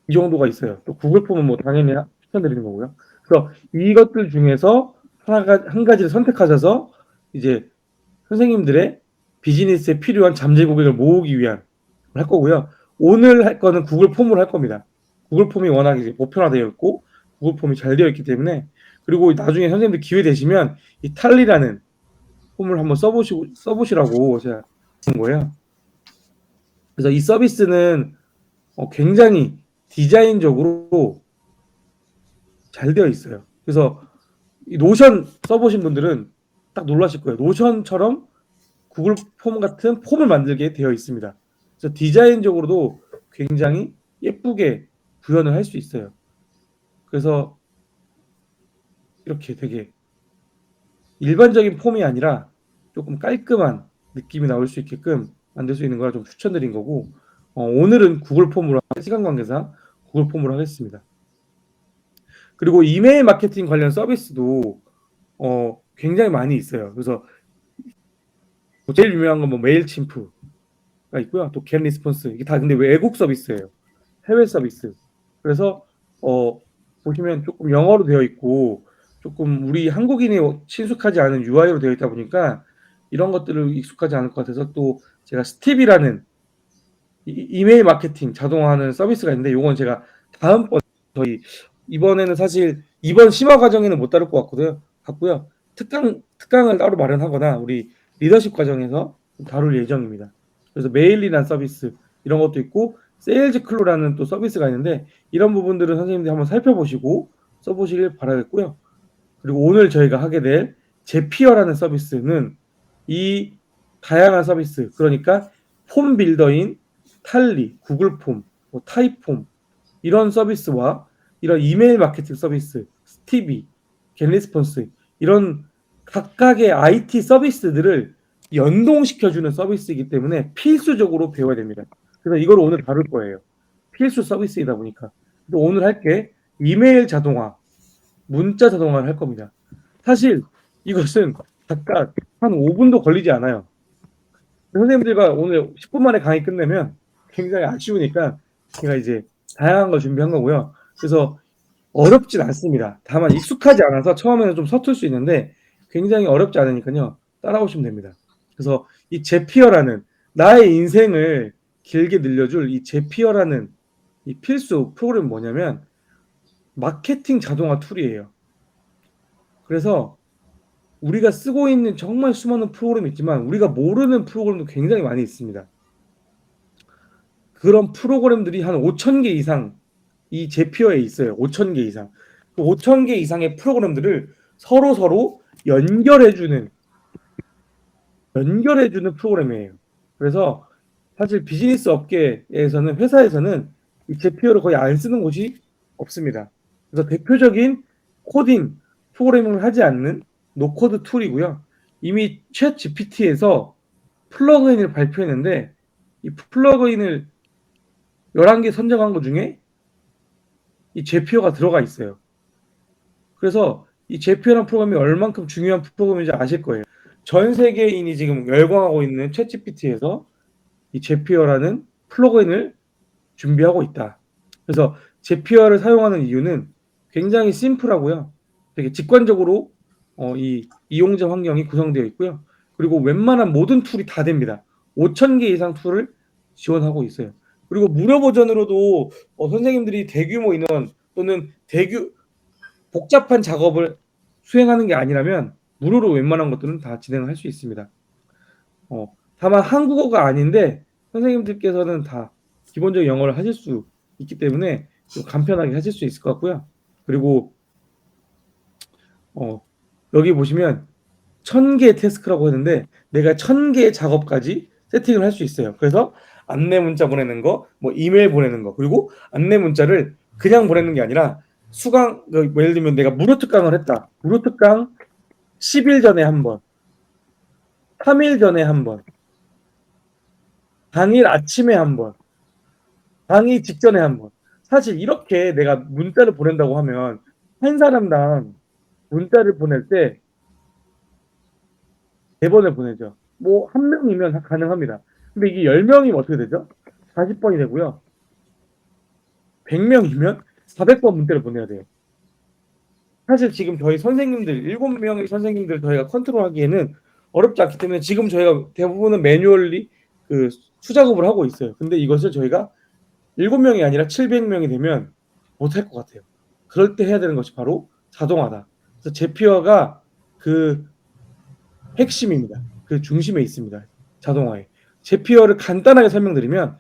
이 정도가 있어요. 또 구글 폼은 뭐 당연히 추천드리는 거고요. 그래서 이것들 중에서 한 가지를 선택하셔서 이제 선생님들의 비즈니스에 필요한 잠재 고객을 모으기 위한 할 거고요. 오늘 할 거는 구글 폼으로 할 겁니다. 구글 폼이 워낙 이제 보편화되어 있고 구글 폼이 잘 되어 있기 때문에 그리고 나중에 선생님들 기회 되시면 이 탈리라는 폼을 한번 써보시라고 제가 한 거예요. 그래서 이 서비스는 굉장히 디자인적으로 잘 되어 있어요. 그래서 이 노션 써보신 분들은 딱 놀라실 거예요. 노션처럼 구글 폼 같은 폼을 만들게 되어 있습니다. 그래서 디자인적으로도 굉장히 예쁘게 구현을 할 수 있어요. 그래서 이렇게 되게 일반적인 폼이 아니라 조금 깔끔한 느낌이 나올 수 있게끔 만들 수 있는 거라 좀 추천드린 거고, 오늘은 구글 폼으로, 시간 관계상 구글 폼으로 하겠습니다. 그리고 이메일 마케팅 관련 서비스도 굉장히 많이 있어요. 그래서 제일 유명한 건 뭐 메일침프가 있고요. 또 겟리스폰스, 이게 다 근데 외국 서비스예요. 해외 서비스. 그래서 보시면 조금 영어로 되어 있고 조금 우리 한국인이 친숙하지 않은 UI로 되어 있다 보니까 이런 것들을 익숙하지 않을 것 같아서, 또 제가 스팁이라는 이메일 마케팅 자동화하는 서비스가 있는데, 요건 제가 다음번, 저희 이번에는 사실 이번 심화 과정에는 못 다룰 것 같고요. 특강을 따로 마련하거나 우리 리더십 과정에서 다룰 예정입니다. 그래서 메일이라는 서비스, 이런 것도 있고 세일즈 클로라는 또 서비스가 있는데, 이런 부분들은 선생님들이 한번 살펴보시고 써보시길 바라겠고요. 그리고 오늘 저희가 하게 될 제피어라는 서비스는 이 다양한 서비스, 그러니까 폼 빌더인 탈리, 구글 폼, 뭐 타입폼, 이런 서비스와 이런 이메일 마케팅 서비스, 스티비, 겟리스폰스, 이런 각각의 IT 서비스들을 연동시켜주는 서비스이기 때문에 필수적으로 배워야 됩니다. 그래서 이걸 오늘 다룰 거예요. 필수 서비스이다 보니까. 오늘 할 게 이메일 자동화, 문자 자동화를 할 겁니다. 사실 이것은 각각 한 5분도 걸리지 않아요. 선생님들과 오늘 10분 만에 강의 끝내면 굉장히 아쉬우니까 제가 이제 다양한 걸 준비한 거고요. 그래서 어렵진 않습니다. 다만 익숙하지 않아서 처음에는 좀 서툴 수 있는데 굉장히 어렵지 않으니까요. 따라오시면 됩니다. 그래서 이 제피어라는, 나의 인생을 길게 늘려줄 이 제피어라는 이 필수 프로그램이 뭐냐면 마케팅 자동화 툴이에요. 그래서 우리가 쓰고 있는 정말 수많은 프로그램이 있지만 우리가 모르는 프로그램도 굉장히 많이 있습니다. 그런 프로그램들이 한 5,000개 이상 이 제피어에 있어요. 5,000개 이상. 그 5,000개 이상의 프로그램들을 서로 연결해주는 프로그램이에요. 그래서 사실 비즈니스 업계에서는, 회사에서는 이 제피어를 거의 안 쓰는 곳이 없습니다. 그래서 대표적인 코딩 프로그래밍을 하지 않는 노코드 툴이고요. 이미 챗 GPT에서 플러그인을 발표했는데 이 플러그인을 11개 선정한 것 중에 이 제피어가 들어가 있어요. 그래서 이 제피어라는 프로그램이 얼만큼 중요한 프로그램인지 아실 거예요. 전 세계인이 지금 열광하고 있는 챗 GPT에서 이 제피어라는 플러그인을 준비하고 있다. 그래서 제피어를 사용하는 이유는 굉장히 심플하고요. 되게 직관적으로 이 이용자 환경이 구성되어 있고요. 그리고 웬만한 모든 툴이 다 됩니다. 5,000개 이상 툴을 지원하고 있어요. 그리고 무료 버전으로도 선생님들이 대규모 인원 또는 복잡한 작업을 수행하는 게 아니라면 무료로 웬만한 것들은 다 진행할 수 있습니다. 다만 한국어가 아닌데 선생님들께서는 다 기본적인 영어를 하실 수 있기 때문에 좀 간편하게 하실 수 있을 것 같고요. 그리고 여기 보시면 1,000개의 태스크라고 했는데 내가 1,000개의 작업까지 세팅을 할 수 있어요. 그래서 안내 문자 보내는 거, 뭐 이메일 보내는 거, 그리고 안내 문자를 그냥 보내는 게 아니라 예를 들면 내가 무료 특강을 했다. 무료 특강 10일 전에 한 번, 3일 전에 한 번, 당일 아침에 한 번, 강의 직전에 한 번. 사실 이렇게 내가 문자를 보낸다고 하면 한 사람당 문자를 보낼 때 4번을 보내죠. 뭐 한 명이면 가능합니다. 근데 이게 10명이면 어떻게 되죠? 40번이 되고요. 100명이면 400번 문자를 보내야 돼요. 사실 지금 저희 선생님들 7명의 선생님들 저희가 컨트롤하기에는 어렵지 않기 때문에 지금 저희가 대부분은 매뉴얼리 그 수작업을 하고 있어요. 근데 이것을 저희가 7명이 아니라 700명이 되면 못할 것 같아요. 그럴 때 해야 되는 것이 바로 자동화다. 그래서 제피어가 그 핵심입니다. 그 중심에 있습니다. 자동화에. 제피어를 간단하게 설명드리면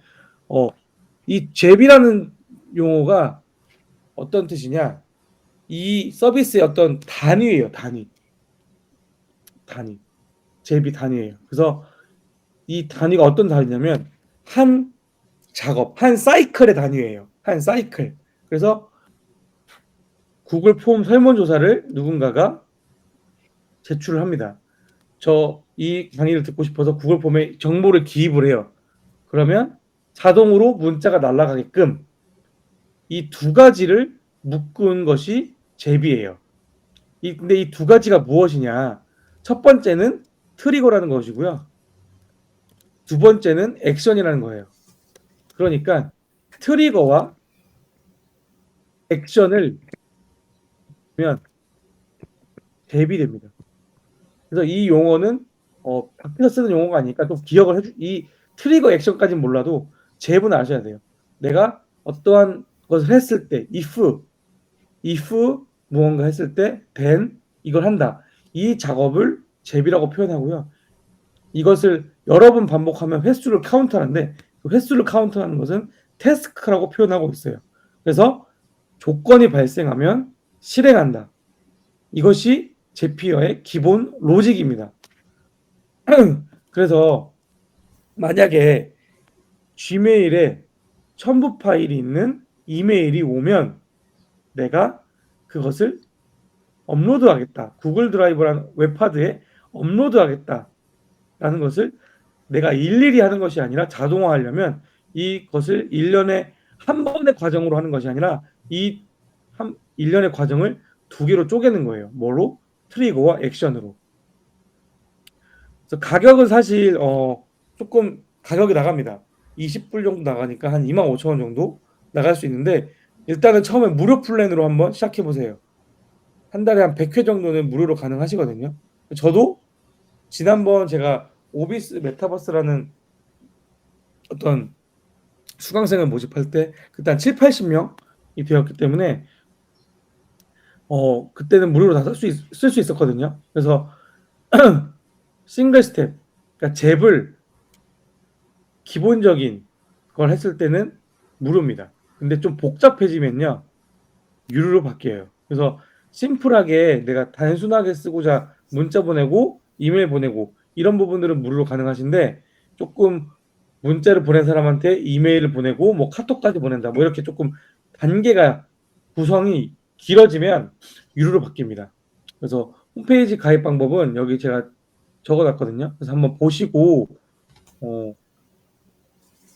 이 제비라는 용어가 어떤 뜻이냐? 이 서비스의 어떤 단위예요. 단위. 제비 단위예요. 그래서 이 단위가 어떤 단위냐면 한 작업, 한 사이클의 단위예요. 한 사이클. 그래서 구글 폼 설문조사를 누군가가 제출을 합니다. 이 강의를 듣고 싶어서 구글 폼에 정보를 기입을 해요. 그러면 자동으로 문자가 날아가게끔 이 두 가지를 묶은 것이 제비예요. 근데 이 두 가지가 무엇이냐? 첫 번째는 트리거라는 것이고요. 두 번째는 액션이라는 거예요. 그러니까 트리거와 액션을 보면 대비됩니다. 그래서 이 용어는 밖에서 쓰는 용어가 아니니까 좀 기억을 이 트리거 액션까지는 몰라도 제부는 아셔야 돼요. 내가 어떠한 것을 했을 때 if 무언가 했을 때 then 이걸 한다. 이 작업을 제비라고 표현하고요. 이것을 여러 번 반복하면 횟수를 카운트하는데 그 횟수를 카운트하는 것은 태스크라고 표현하고 있어요. 그래서 조건이 발생하면 실행한다. 이것이 제피어의 기본 로직입니다. 그래서 만약에 Gmail에 첨부 파일이 있는 이메일이 오면 내가 그것을 업로드하겠다. 구글 드라이브라는 웹하드에 업로드하겠다라는 것을 내가 일일이 하는 것이 아니라 자동화하려면 이것을 1년에 한 번의 과정으로 하는 것이 아니라 이 1년의 과정을 두 개로 쪼개는 거예요. 뭐로? 트리거와 액션으로. 그래서 가격은 사실 조금 가격이 나갑니다. 20불 정도 나가니까 한 25,000원 정도 나갈 수 있는데 일단은 처음에 무료 플랜으로 한번 시작해 보세요. 한 달에 한 100회 정도는 무료로 가능하시거든요. 저도 지난번 제가 오비스 메타버스라는 어떤 수강생을 모집할 때 그때 한 7, 80명이 되었기 때문에 그때는 무료로 다 쓸 수 있었거든요. 그래서 싱글 스텝, 그러니까 잽을 기본적인 걸 했을 때는 무료입니다. 근데 좀 복잡해지면요 유료로 바뀌어요. 그래서 심플하게 내가 단순하게 쓰고자 문자 보내고 이메일 보내고 이런 부분들은 무료로 가능하신데 조금 문자를 보낸 사람한테 이메일을 보내고 뭐 카톡까지 보낸다 뭐 이렇게 조금 단계가 구성이 길어지면 유료로 바뀝니다. 그래서 홈페이지 가입 방법은 여기 제가 적어놨거든요. 그래서 한번 보시고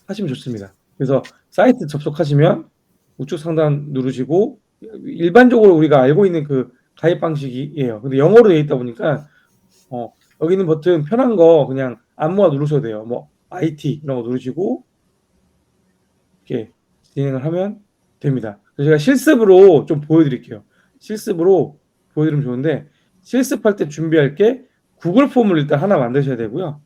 하시면 좋습니다. 그래서 사이트 접속하시면 우측 상단 누르시고 일반적으로 우리가 알고 있는 그 가입 방식이에요. 근데 영어로 되어 있다 보니까 여기 있는 버튼 편한 거 그냥 아무나 누르셔도 돼요. 뭐 IT 이런 거 누르시고 이렇게 진행을 하면 됩니다. 그래서 제가 실습으로 좀 보여드릴게요. 실습으로 보여드리면 좋은데 실습할 때 준비할 게 구글 폼을 일단 하나 만드셔야 되고요.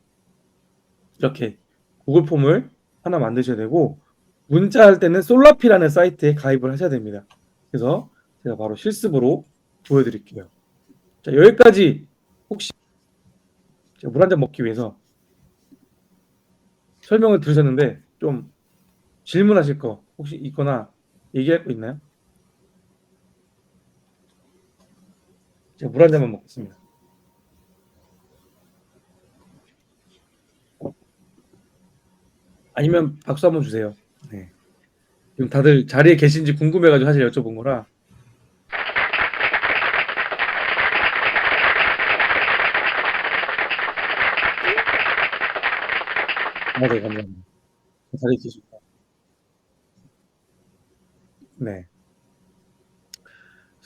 이렇게 구글 폼을 하나 만드셔야 되고 문자할 때는 솔라피라는 사이트에 가입을 하셔야 됩니다. 그래서 제가 바로 실습으로 보여드릴게요. 자, 여기까지 혹시 물 한 잔 먹기 위해서 설명을 들으셨는데 좀 질문하실 거 혹시 있거나 얘기할 거 있나요? 제가 물 한 잔만 먹겠습니다. 아니면 박수 한번 주세요. 네. 지금 다들 자리에 계신지 궁금해가지고 사실 여쭤본 거라. 네, 감사합니다. 자리에 계십니다. 네.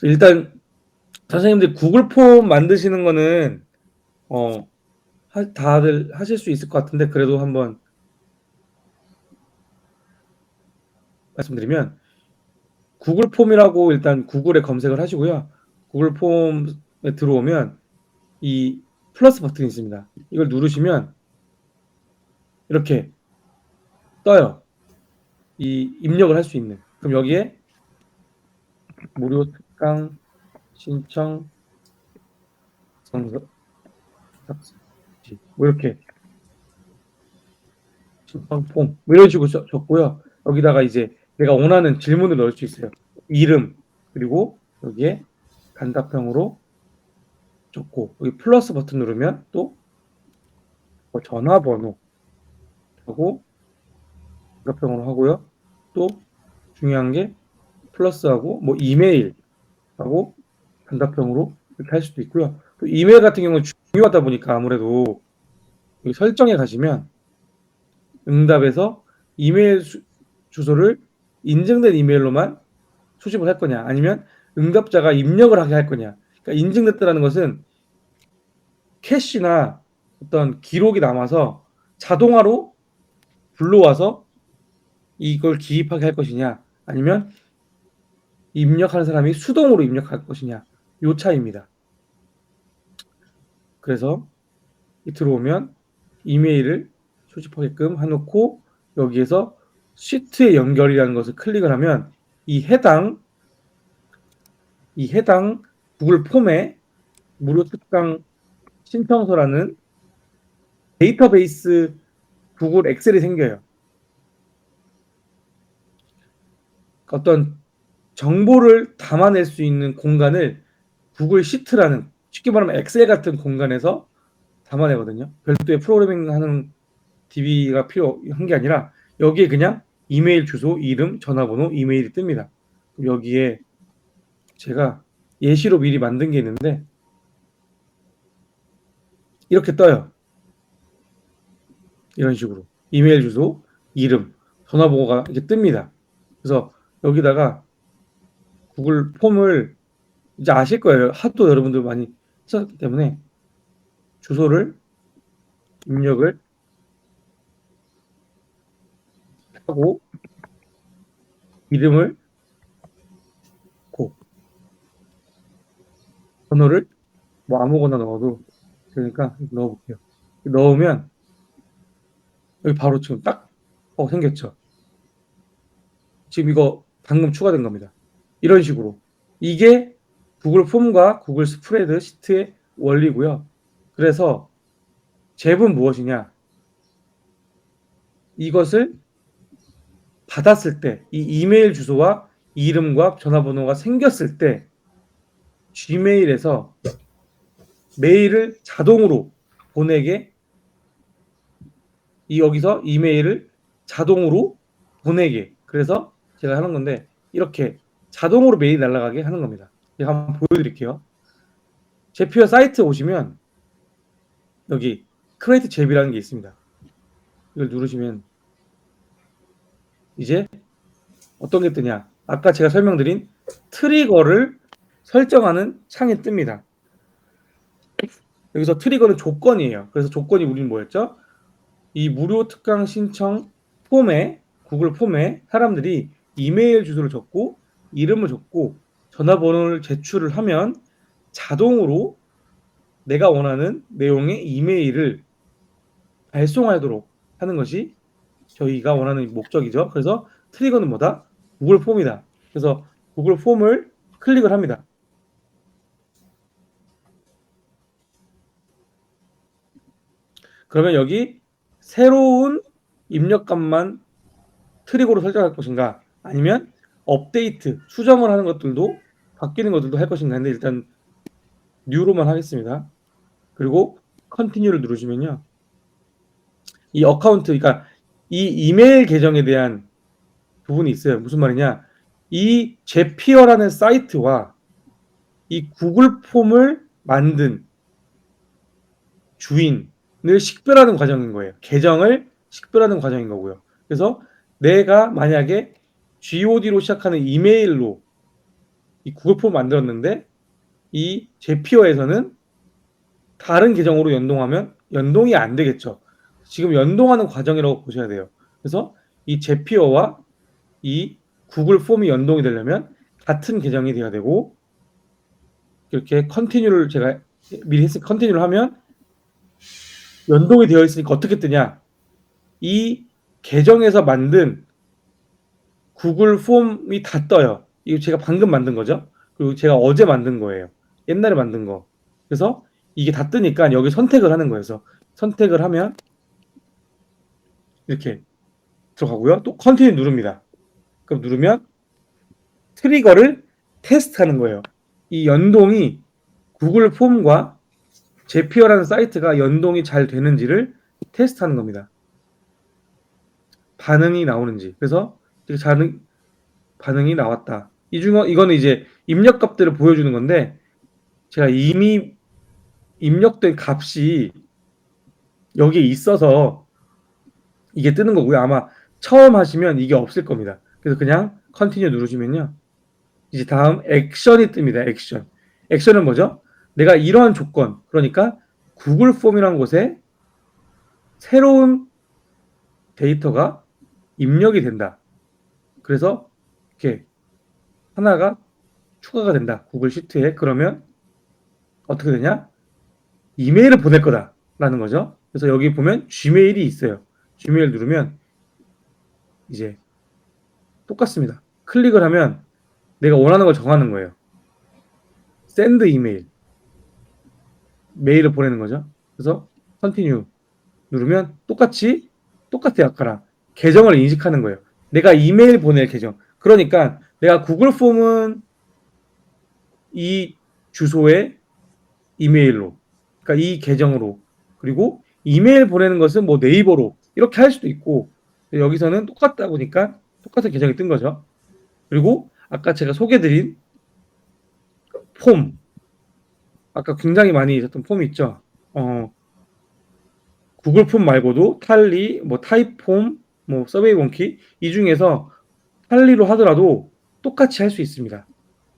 일단 선생님들 구글 폼 만드시는 거는 다들 하실 수 있을 것 같은데 그래도 한번 말씀드리면 구글 폼이라고 일단 구글에 검색을 하시고요. 구글 폼에 들어오면 이 플러스 버튼이 있습니다. 이걸 누르시면 이렇게 떠요. 이 입력을 할 수 있는. 그럼 여기에 무료 특강 신청 뭐 이렇게 신청 폼 뭐 이런 식으로 적고요. 여기다가 이제 내가 원하는 질문을 넣을 수 있어요. 이름 그리고 여기에 단답형으로 적고 여기 플러스 버튼 누르면 또 전화번호 하고 단답형으로 하고요. 또 중요한 게 플러스하고 뭐 이메일하고 단답형으로 이렇게 할 수도 있고요. 또 이메일 같은 경우는 중요하다 보니까 아무래도 여기 설정에 가시면 응답에서 이메일 주소를 인증된 이메일로만 수집을 할 거냐, 아니면 응답자가 입력을 하게 할 거냐. 그러니까 인증됐다는 것은 캐시나 어떤 기록이 남아서 자동화로 불러와서 이걸 기입하게 할 것이냐, 아니면 입력하는 사람이 수동으로 입력할 것이냐, 요 차이입니다. 그래서 들어오면 이메일을 수집하게끔 해놓고 여기에서 시트의 연결이라는 것을 클릭을 하면 이 해당 구글 폼에 무료 특강 신청서라는 데이터베이스 구글 엑셀이 생겨요. 어떤 정보를 담아낼 수 있는 공간을 구글 시트라는, 쉽게 말하면 엑셀 같은 공간에서 담아내거든요. 별도의 프로그래밍 하는 DB가 필요한 게 아니라 여기에 그냥 이메일 주소, 이름, 전화번호, 이메일이 뜹니다. 여기에 제가 예시로 미리 만든 게 있는데 이렇게 떠요. 이런 식으로 이메일 주소, 이름, 전화번호가 이렇게 뜹니다. 그래서 여기다가 구글 폼을 이제 아실 거예요. 하도 여러분들 많이 썼기 때문에 주소를 입력을 하고 이름을 고 번호를 뭐 아무거나 넣어도 되니까 넣어볼게요. 넣으면 여기 바로 지금 딱 생겼죠. 지금 이거 방금 추가된 겁니다. 이런 식으로 이게 구글 폼과 구글 스프레드 시트의 원리고요. 그래서 잽은 무엇이냐, 이것을 받았을 때 이 이메일 주소와 이름과 전화번호가 생겼을 때 지메일에서 메일을 자동으로 보내게, 여기서 이메일을 자동으로 보내게, 그래서 제가 하는 건데 이렇게 자동으로 메일이 날아가게 하는 겁니다. 제가 한번 보여드릴게요. 제피어 사이트 오시면 여기 크리에이트 잽이라는 게 있습니다. 이걸 누르시면 이제 어떤 게 뜨냐, 아까 제가 설명드린 트리거를 설정하는 창이 뜹니다. 여기서 트리거는 조건이에요. 그래서 조건이 우리는 뭐였죠? 이 무료 특강 신청 폼에, 구글 폼에 사람들이 이메일 주소를 적고 이름을 적고 전화번호를 제출을 하면 자동으로 내가 원하는 내용의 이메일을 발송하도록 하는 것이 저희가 원하는 목적이죠. 그래서 트리거는 뭐다? 구글 폼이다. 그래서 구글 폼을 클릭을 합니다. 그러면 여기 새로운 입력값만 트리거로 설정할 것인가, 아니면 업데이트, 수정을 하는 것들도, 바뀌는 것들도 할 것인가 했는데 일단 뉴로만 하겠습니다. 그리고 컨티뉴를 누르시면요, 이 어카운트, 그러니까 이 이메일 계정에 대한 부분이 있어요. 무슨 말이냐, 이 제피어라는 사이트와 이 구글 폼을 만든 주인을 식별하는 과정인 거예요. 계정을 식별하는 과정인 거고요. 그래서 내가 만약에 god로 시작하는 이메일로 이 구글 폼을 만들었는데 이 제피어에서는 다른 계정으로 연동하면 연동이 안 되겠죠. 지금 연동하는 과정이라고 보셔야 돼요. 그래서 이 제피어와 이 구글 폼이 연동이 되려면 같은 계정이 돼야 되고, 이렇게 컨티뉴를 제가 미리 했으니까 컨티뉴를 하면 연동이 되어 있으니까 어떻게 뜨냐, 이 계정에서 만든 구글 폼이 다 떠요. 이거 제가 방금 만든 거죠. 그리고 제가 어제 만든 거예요. 옛날에 만든 거. 그래서 이게 다 뜨니까 여기 선택을 하는 거예요. 그래서 선택을 하면 이렇게 들어가고요. 또 컨티뉴 누릅니다. 그럼 누르면 트리거를 테스트하는 거예요. 이 연동이 구글 폼과 제피어라는 사이트가 연동이 잘 되는지를 테스트하는 겁니다. 반응이 나오는지. 그래서 이렇게 반응이 나왔다. 이거는 이제 입력 값들을 보여주는 건데, 제가 이미 입력된 값이 여기에 있어서 이게 뜨는 거고요. 아마 처음 하시면 이게 없을 겁니다. 그래서 그냥 컨티뉴 누르시면요. 이제 다음 액션이 뜹니다. 액션. 액션은 뭐죠? 내가 이러한 조건, 그러니까 구글 폼이라는 곳에 새로운 데이터가 입력이 된다. 그래서 이렇게 하나가 추가가 된다. 구글 시트에. 그러면 어떻게 되냐? 이메일을 보낼 거다라는 거죠. 그래서 여기 보면 Gmail이 있어요. Gmail 누르면 이제 똑같습니다. 클릭을 하면 내가 원하는 걸 정하는 거예요. 샌드 이메일. 메일을 보내는 거죠. 그래서 컨티뉴 누르면 똑같아요. 아까랑. 계정을 인식하는 거예요. 내가 이메일 보낼 계정. 그러니까 내가 구글 폼은 이 주소에 이메일로, 그러니까 이 계정으로, 그리고 이메일 보내는 것은 뭐 네이버로 이렇게 할 수도 있고, 여기서는 똑같다 보니까 똑같은 계정이 뜬 거죠. 그리고 아까 제가 소개드린 폼, 아까 굉장히 많이 있었던 폼이 있죠. 구글 폼 말고도 탈리, 뭐 타입폼, 뭐 서베이 몽키, 이 중에서 탈리로 하더라도 똑같이 할 수 있습니다.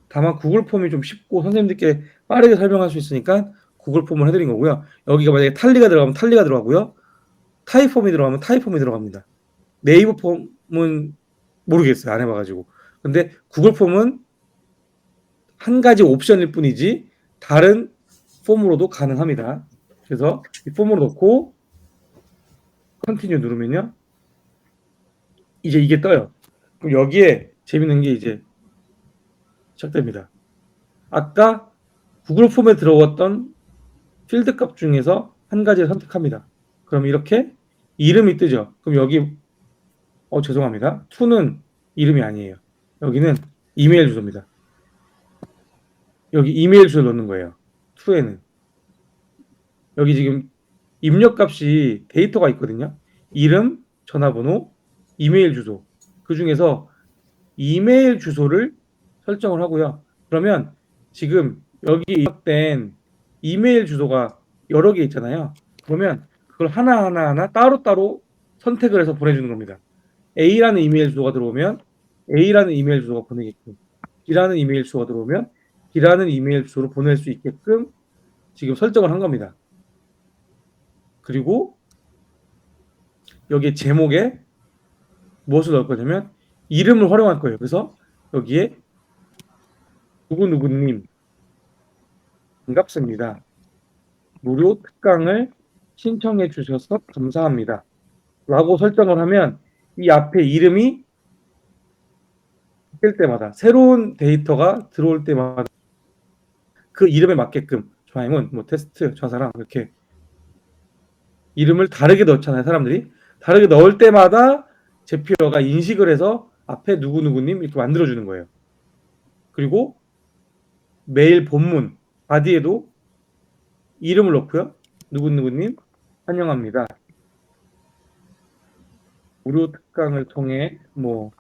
다만 구글 폼이 좀 쉽고 선생님들께 빠르게 설명할 수 있으니까 구글 폼을 해드린 거고요. 여기가 만약에 탈리가 들어가면 탈리가 들어가고요. 타입폼이 들어가면 타입폼이 들어갑니다. 네이버 폼은 모르겠어요. 안 해봐가지고. 근데 구글 폼은 한 가지 옵션일 뿐이지 다른 폼으로도 가능합니다. 그래서 이 폼으로 넣고 컨티뉴 누르면요. 이제 이게 떠요. 그럼 여기에 재밌는 게 이제 시작됩니다. 아까 구글 폼에 들어왔던 필드 값 중에서 한 가지를 선택합니다. 그럼 이렇게 이름이 뜨죠. 그럼 여기 죄송합니다. to는 이름이 아니에요. 여기는 이메일 주소입니다. 여기 이메일 주소 넣는 거예요. to에는 여기 지금 입력 값이 데이터가 있거든요. 이름, 전화번호, 이메일 주소. 그 중에서 이메일 주소를 설정을 하고요. 그러면 지금 여기 입력된 이메일 주소가 여러 개 있잖아요. 그러면 그걸 하나하나 따로따로 선택을 해서 보내주는 겁니다. A라는 이메일 주소가 들어오면 A라는 이메일 주소가 보내게끔, B라는 이메일 주소가 들어오면 B라는 이메일 주소로 보낼 수 있게끔 지금 설정을 한 겁니다. 그리고 여기 제목에 무엇을 넣을 거냐면 이름을 활용할 거예요. 그래서 여기에 누구누구님 반갑습니다. 무료 특강을 신청해 주셔서 감사합니다. 라고 설정을 하면 이 앞에 이름이 바뀔 때마다, 새로운 데이터가 들어올 때마다 그 이름에 맞게끔 좌행은 뭐 테스트, 좌사랑 이렇게 이름을 다르게 넣잖아요. 사람들이 다르게 넣을 때마다 제피어가 인식을 해서 앞에 누구누구님 이렇게 만들어주는 거예요. 그리고 메일 본문 바디에도 이름을 넣고요. 누구누구님 환영합니다. 무료 특강을 통해 뭐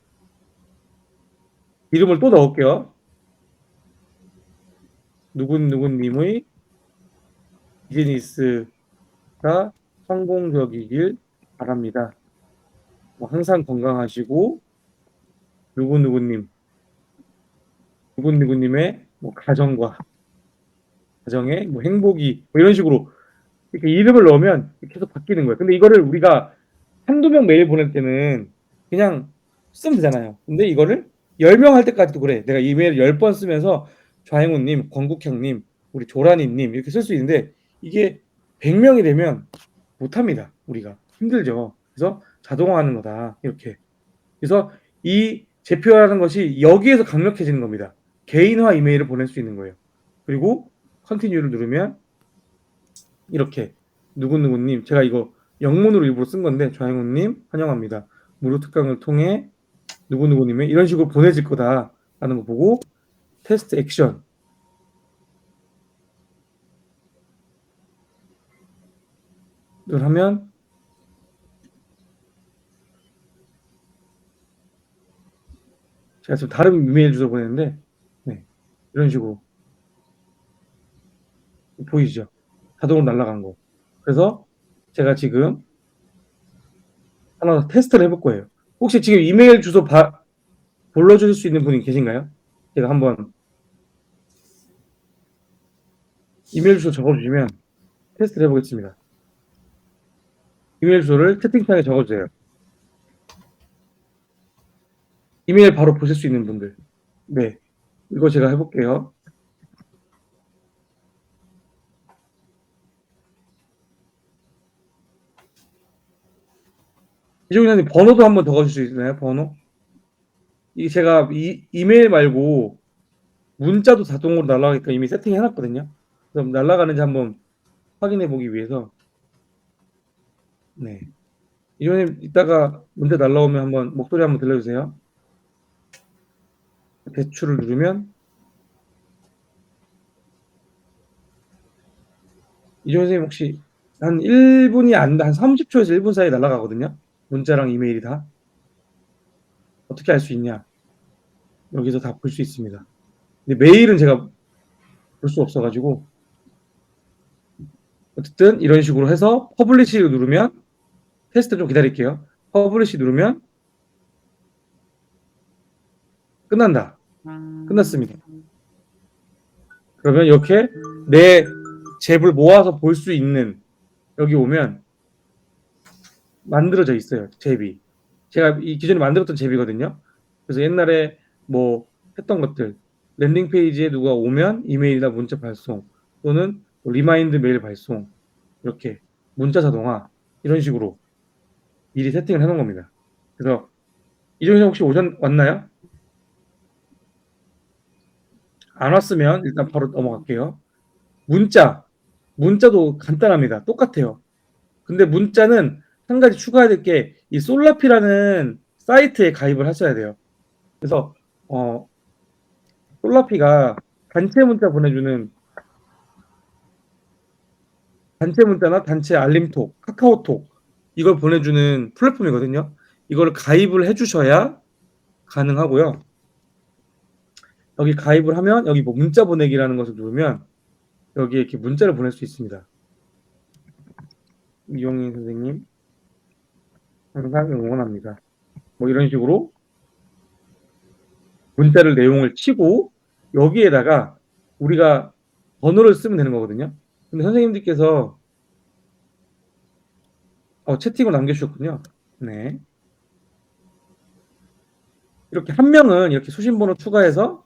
이름을 또 넣을게요. 누구누구님의 비즈니스가 성공적이길 바랍니다. 뭐 항상 건강하시고 누구누구님의 뭐 가정과 가정의 뭐 행복이 뭐 이런 식으로 이렇게 이름을 넣으면 계속 바뀌는 거예요. 근데 이거를 우리가 한두 명 메일 보낼 때는 그냥 쓰면 되잖아요. 근데 이거를 10명 할 때까지도 그래. 내가 이메일 10번 쓰면서 좌행우님, 권국형님, 우리 조란이님 이렇게 쓸 수 있는데 이게 100명이 되면 못합니다. 우리가 힘들죠. 그래서 자동화하는 거다. 이렇게. 그래서 이 제표라는 것이 여기에서 강력해지는 겁니다. 개인화 이메일을 보낼 수 있는 거예요. 그리고 컨티뉴를 누르면 이렇게 누구누구님, 제가 이거 영문으로 일부러 쓴 건데 좌행우님 환영합니다. 무료 특강을 통해 누구누구님의 이런 식으로 보내질 거다라는 거 보고 테스트 액션을 하면 제가 지금 다른 이메일 주소 보냈는데 네, 이런 식으로 보이죠? 자동으로 날아간 거. 그래서 제가 지금 하나 테스트를 해볼 거예요. 혹시 지금 이메일 주소 불러주실 수 있는 분이 계신가요? 제가 한번 이메일 주소 적어주시면 테스트를 해보겠습니다. 이메일 주소를 채팅창에 적어주세요. 이메일 바로 보실 수 있는 분들. 네, 이거 제가 해볼게요. 이종현님 번호도 한번 적어주실 수 있나요? 번호? 이게 제가 이메일 말고 문자도 자동으로 날아가니까 이미 세팅해놨거든요. 그럼 날아가는지 한번 확인해보기 위해서. 네. 이종현님 이따가 문자 날라오면 한번 목소리 한번 들려주세요. 대출을 누르면 이종현 선생님 혹시 한 1분이 안 돼, 한 30초에서 1분 사이에 날아가거든요. 문자랑 이메일이 다. 어떻게 알 수 있냐? 여기서 다 볼 수 있습니다. 근데 메일은 제가 볼 수 없어가지고 어쨌든 이런 식으로 해서 퍼블리시를 누르면 테스트 좀 기다릴게요. 퍼블리시 누르면 끝난다. 끝났습니다. 그러면 이렇게 내 잽을 모아서 볼 수 있는 여기 오면 만들어져 있어요. 잽이. 제가 이 기존에 만들었던 잽이거든요. 그래서 옛날에 뭐 했던 것들 랜딩 페이지에 누가 오면 이메일이나 문자 발송 또는 리마인드 메일 발송 이렇게 문자 자동화 이런 식으로 미리 세팅을 해놓은 겁니다. 그래서 이종현 혹시 왔나요? 안 왔으면 일단 바로 넘어갈게요. 문자도 간단합니다. 똑같아요. 근데 문자는 한 가지 추가해야 될 게 이 솔라피라는 사이트에 가입을 하셔야 돼요. 그래서 솔라피가 단체 문자 보내주는 단체 문자나 단체 알림톡, 카카오톡 이걸 보내주는 플랫폼이거든요. 이거를 가입을 해주셔야 가능하고요. 여기 가입을 하면 여기 뭐 문자 보내기라는 것을 누르면 여기에 이렇게 문자를 보낼 수 있습니다. 이용희 선생님 항상 응원합니다. 뭐 이런 식으로 문자를 내용을 치고 여기에다가 우리가 번호를 쓰면 되는 거거든요. 근데 선생님들께서 채팅을 남겨주셨군요. 네. 이렇게 한 명은 이렇게 수신번호 추가해서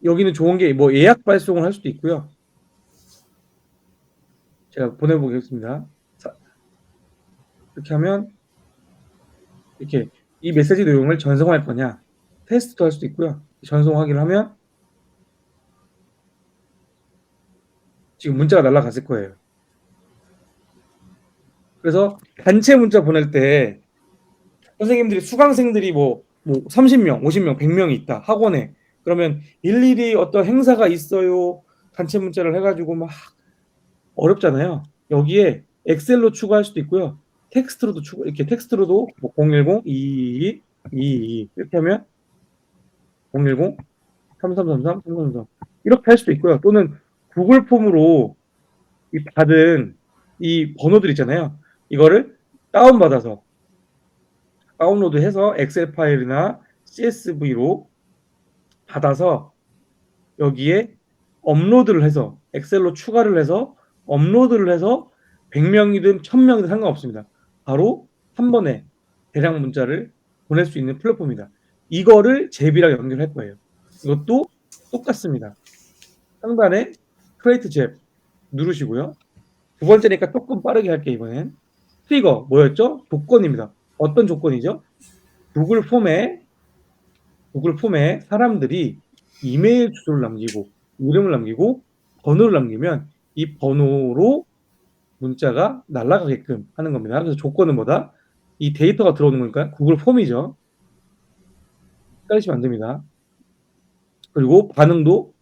여기는 좋은 게 뭐 예약 발송을 할 수도 있고요. 제가 보내보겠습니다. 이렇게 하면 이렇게 이 메시지 내용을 전송할 거냐 테스트도 할 수도 있고요. 전송하기를 하면 지금 문자가 날아갔을 거예요. 그래서 단체 문자 보낼 때 선생님들이 수강생들이 뭐 30명, 50명, 100명이 있다 학원에 그러면 일일이 어떤 행사가 있어요 단체 문자를 해가지고 막 어렵잖아요. 여기에 엑셀로 추가할 수도 있고요. 텍스트로도 이렇게 텍스트로도 뭐 010 222 222 이렇게 하면 010 3333 3333 이렇게 할 수도 있고요. 또는 구글 폼으로 받은 이 번호들 있잖아요. 이거를 다운받아서 다운로드해서 엑셀 파일이나 CSV로 받아서 여기에 업로드를 해서 엑셀로 추가를 해서 업로드를 해서 100명이든 1000명이든 상관없습니다. 바로 한 번에 대량 문자를 보낼 수 있는 플랫폼입니다. 이거를 잽이랑 연결할 거예요. 이것도 똑같습니다. 상단에 크레이트 잽 누르시고요. 두 번째니까 조금 빠르게 할게요. 이번엔 트리거 뭐였죠? 조건입니다. 어떤 조건이죠? 구글 폼에 사람들이 이메일 주소를 남기고 이름을 남기고 번호를 남기면 이 번호로 문자가 날아가게끔 하는 겁니다. 그래서 조건은 뭐다? 이 데이터가 들어오는 거니까 구글 폼이죠. 헷갈리시면 안 됩니다. 그리고 반응도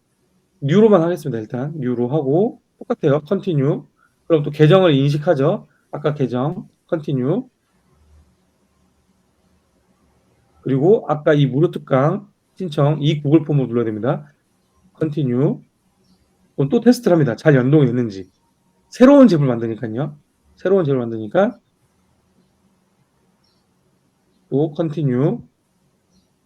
뉴로만 하겠습니다. 일단 뉴로 하고 똑같아요. 컨티뉴. 그럼 또 계정을 인식하죠. 아까 계정 컨티뉴. 그리고 아까 이 무료 특강 신청 이 구글 폼을 눌러야 됩니다. 컨티뉴. 그럼 또 테스트를 합니다. 잘 연동이 됐는지. 새로운 잽을 만드니까요. 새로운 잽을 만드니까 또 컨티뉴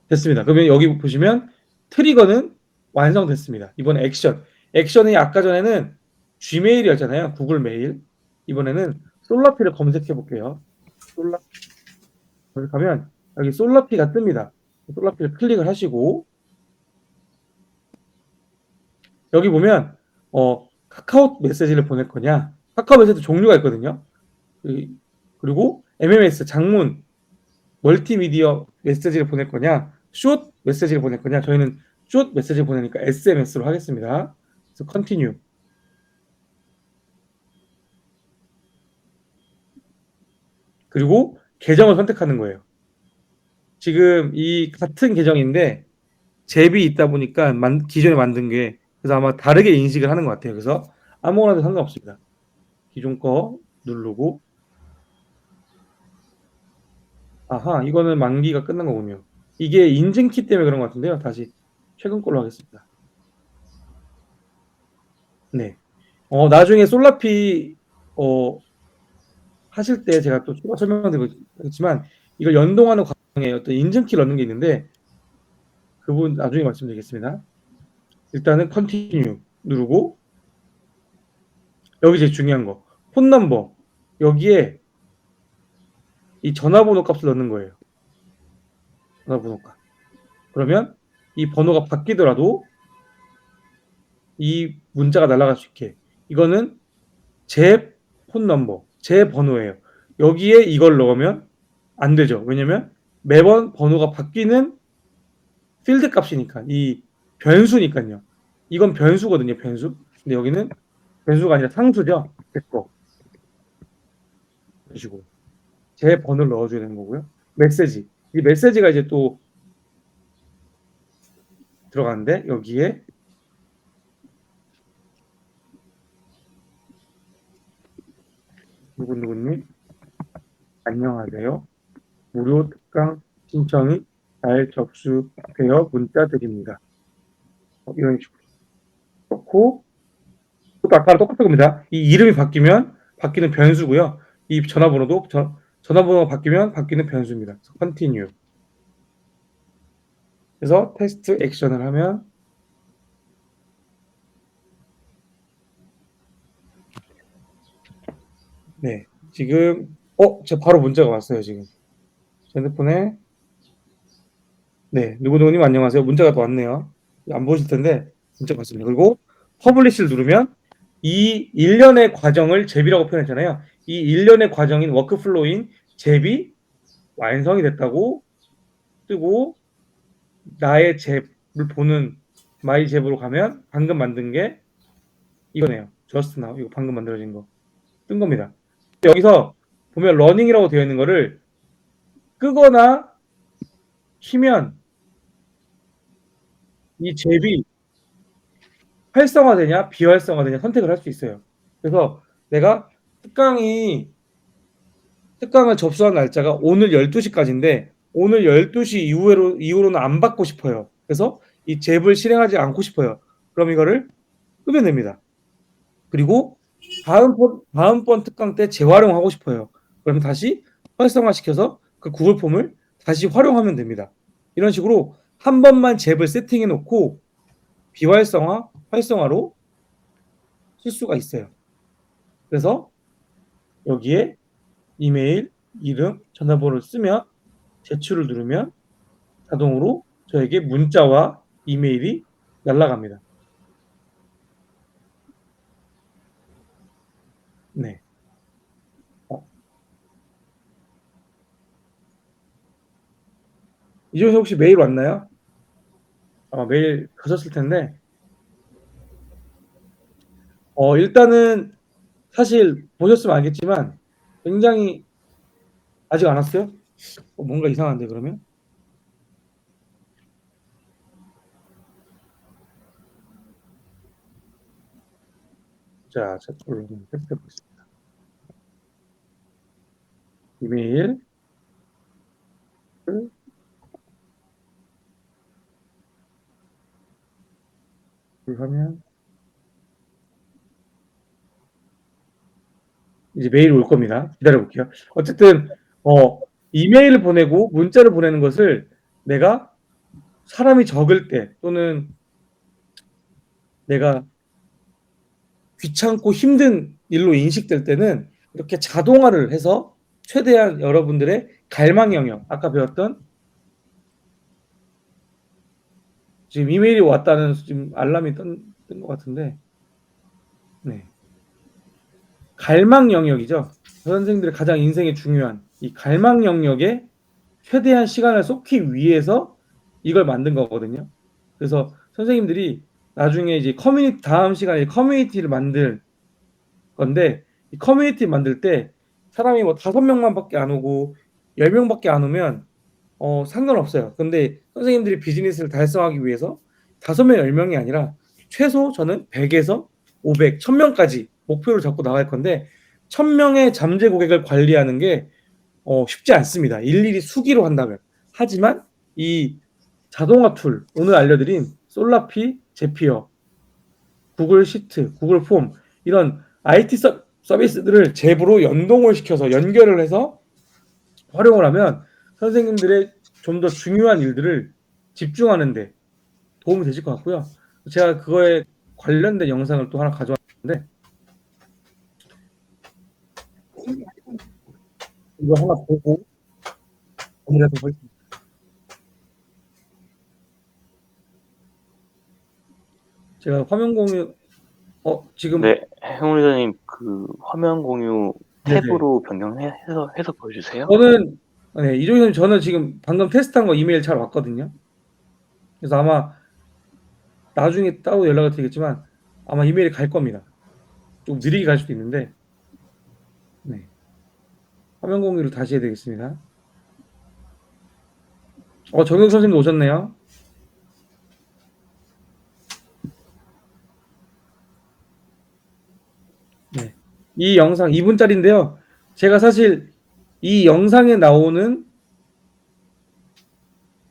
됐습니다. 그러면 여기 보시면 트리거는 완성됐습니다. 이번 액션. 액션이 아까 전에는 Gmail이었잖아요. 구글 메일. 이번에는 솔라피를 검색해 볼게요. 솔라 검색하면 여기 솔라피가 뜹니다. 솔라피를 클릭을 하시고 여기 보면 카카오 메시지를 보낼 거냐? 카카오 메시지 종류가 있거든요. 그리고 MMS 장문 멀티미디어 메시지를 보낼 거냐? 숏 메시지를 보낼 거냐? 저희는 숏 메시지를 보내니까 SMS로 하겠습니다. 그래서 컨티뉴. 그리고 계정을 선택하는 거예요. 지금 이 같은 계정인데 잽이 있다 보니까 기존에 만든 게 그래서 아마 다르게 인식을 하는 것 같아요. 그래서 아무거나 도 상관없습니다. 기존 거 누르고 아하 이거는 만기가 끝난 거군요. 이게 인증키 때문에 그런 것 같은데요. 다시 최근 걸로 하겠습니다. 네. 나중에 솔라피 하실 때 제가 또 추가 설명드리겠지만 이걸 연동하는 과정에 어떤 인증키를 넣는 게 있는데 그 부분 나중에 말씀드리겠습니다. 일단은 컨티뉴 누르고 여기 제일 중요한 거 폰 넘버 여기에 이 전화번호 값을 넣는 거예요. 전화번호 값. 그러면 이 번호가 바뀌더라도 이 문자가 날아갈 수 있게 이거는 제 폰 넘버, 제 번호예요. 여기에 이걸 넣으면 안 되죠. 왜냐면 매번 번호가 바뀌는 필드 값이니까 이 변수니까요. 이건 변수거든요. 변수. 근데 여기는 변수가 아니라 상수죠. 됐고 이런 식으로 제 번호를 넣어줘야 되는 거고요. 메시지 이 메시지가 이제 또 들어가는데 여기에 누구누구님 안녕하세요. 무료 특강 신청이 잘 접수되어 문자 드립니다. 이런 식으로 넣고 또 아까랑 똑같은 겁니다. 이 이름이 바뀌면 바뀌는 변수고요. 이 전화번호도 전화번호가 바뀌면 바뀌는 변수입니다. 컨티뉴. 그래서 테스트 액션을 하면 네 지금 저 바로 문자가 왔어요. 지금 제 핸드폰에 네 누구누구님 안녕하세요. 문자가 또 왔네요. 안 보실 텐데 문자가 왔습니다. 그리고 퍼블리시를 누르면 이 일련의 과정을 잽이라고 표현했잖아요. 이 일련의 과정인 워크플로우인 잽이 완성이 됐다고 뜨고 나의 잽을 보는 마이 잽으로 가면 방금 만든 게 이거네요. just now 이거 방금 만들어진 거 뜬 겁니다. 여기서 보면 러닝이라고 되어 있는 거를 끄거나 키면 이 잽이 활성화되냐 비활성화되냐 선택을 할 수 있어요. 그래서 내가 특강을 접수한 날짜가 오늘 12시까지인데 오늘 12시 이후로는 안 받고 싶어요. 그래서 이 잽을 실행하지 않고 싶어요. 그럼 이거를 끄면 됩니다. 그리고 다음번 특강 때 재활용하고 싶어요. 그러면 다시 활성화시켜서 그 구글 폼을 다시 활용하면 됩니다. 이런 식으로 한 번만 잽을 세팅해 놓고 비활성화, 활성화로 쓸 수가 있어요. 그래서 여기에 이메일, 이름, 전화번호를 쓰면 제출을 누르면 자동으로 저에게 문자와 이메일이 날아갑니다. 네. 이종석 혹시 메일 왔나요? 메일 가셨을 텐데 일단은 사실 보셨으면 알겠지만 굉장히 아직 안 왔어요? 뭔가 이상한데 그러면? 자, 저쪽으로 테스트해 보겠습니다. 이메일 하면 이제 메일이 올 겁니다. 기다려볼게요. 어쨌든 이메일을 보내고 문자를 보내는 것을 내가 사람이 적을 때 또는 내가 귀찮고 힘든 일로 인식될 때는 이렇게 자동화를 해서 최대한 여러분들의 갈망 영역, 아까 배웠던 지금 이메일이 왔다는 지금 알람이 뜬 것 같은데, 네. 갈망 영역이죠. 선생님들의 가장 인생에 중요한 이 갈망 영역에 최대한 시간을 쏟기 위해서 이걸 만든 거거든요. 그래서 선생님들이 나중에 이제 다음 시간에 커뮤니티를 만들 건데, 이 커뮤니티 만들 때 사람이 뭐 5명만밖에 안 오고 10명밖에 안 오면 상관없어요. 근데 선생님들이 비즈니스를 달성하기 위해서 5명, 10명이 아니라 최소 저는 100에서 500, 1000명까지 목표를 잡고 나갈 건데 1000명의 잠재 고객을 관리하는 게 쉽지 않습니다. 일일이 수기로 한다면. 하지만 이 자동화 툴, 오늘 알려드린 솔라피, 제피어, 구글 시트, 구글 폼 이런 IT 서비스들을 잽으로 연동을 시켜서 연결을 해서 활용을 하면 선생님들의 좀 더 중요한 일들을 집중하는 데 도움이 되실 것 같고요. 제가 그거에 관련된 영상을 또 하나 가져왔는데 이거 하나 보고 정리해서 보겠습니다. 제가 화면 공유 지금 네, 해웅 리더님 그 화면 공유 네네. 탭으로 변경해서 보여주세요. 저는 네, 이종희 선생님 저는 지금 방금 테스트한 거 이메일 잘 왔거든요. 그래서 아마 나중에 따로 연락을 드리겠지만 아마 이메일이 갈 겁니다. 좀 느리게 갈 수도 있는데 네. 화면 공유를 다시 해야 되겠습니다. 정영 선생님 오셨네요. 네. 이 영상 2분짜리인데요. 제가 사실 이 영상에 나오는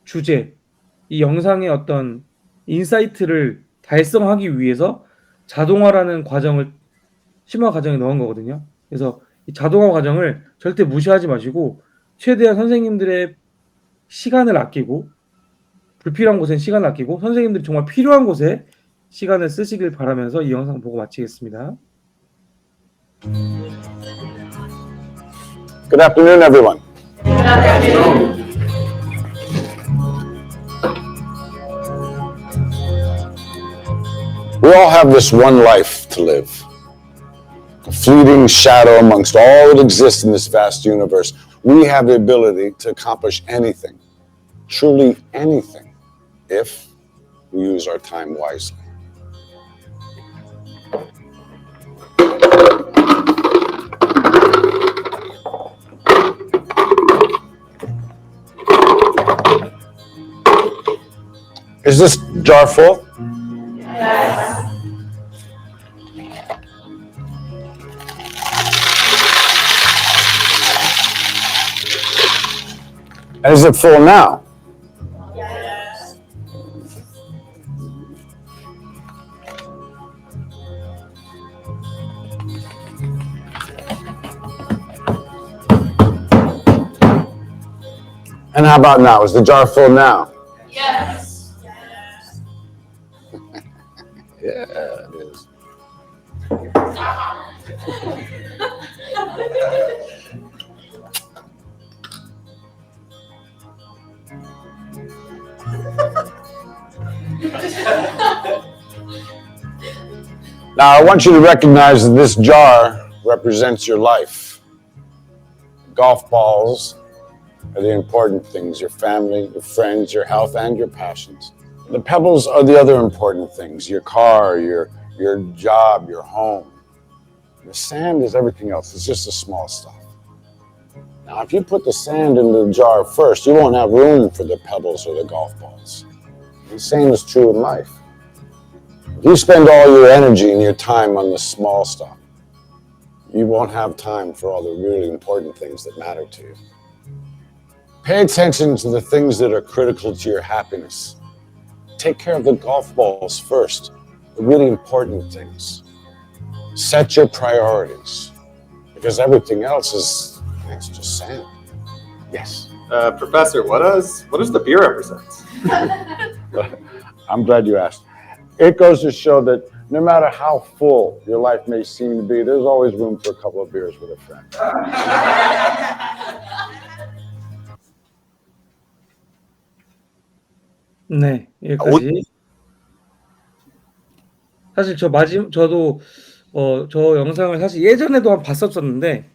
주제, 이 영상의 어떤 인사이트를 달성하기 위해서 자동화라는 심화 과정에 넣은 거거든요. 그래서 이 자동화 과정을 절대 무시하지 마시고 최대한 선생님들의 시간을 아끼고 불필요한 곳엔 시간을 아끼고 선생님들이 정말 필요한 곳에 시간을 쓰시길 바라면서 이 영상 보고 마치겠습니다. Good afternoon, everyone. We all have this one life to live, a fleeting shadow amongst all that exists in this vast universe. We have the ability to accomplish anything, truly anything, if we use our time wisely. Is this jar full? Yes. Is it full now? Yes. And how about now? Is the jar full now? Yes. Yeah, it is. Now, I want you to recognize that this jar represents your life. Golf balls are the important things: your family, your friends, your health, and your passions. The pebbles are the other important things: your car, your job, your home. The sand is everything else. It's just the small stuff. Now, if you put the sand in the jar first, you won't have room for the pebbles or the golf balls. The same is true in life. If you spend all your energy and your time on the small stuff, you won't have time for all the really important things that matter to you. Pay attention to the things that are critical to your happiness. Take care of the golf balls first, the really important things. Set your priorities. If because everything else is it's just sand. Yes. Professor, what does the beer represent? I'm glad you asked. It goes to show that no matter how full your life may seem to be, there's always room for a couple of beers with a friend. 네, 여기까지. 사실 저도 저 영상을 사실 예전에도 한 봤었었는데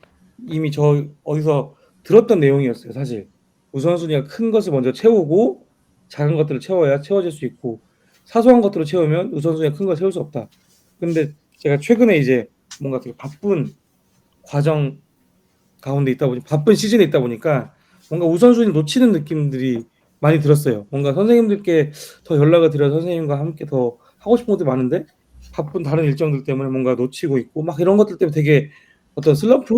이미 저 어디서 들었던 내용이었어요. 사실 우선순위가 큰 것을 먼저 채우고 작은 것들을 채워야 채워질 수 있고 사소한 것들을 채우면 우선순위가 큰 걸 채울 수 없다. 근데 제가 최근에 이제 뭔가 되게 바쁜 과정 가운데 있다 보니 바쁜 시즌에 있다 보니까 뭔가 우선순위 놓치는 느낌들이 많이 들었어요. 뭔가 선생님들께 더 연락을 드려 선생님과 함께 더 하고 싶은 것도 많은데 바쁜 다른 일정들 때문에 뭔가 놓치고 있고 막 이런 것들 때문에 되게 어떤 슬럼프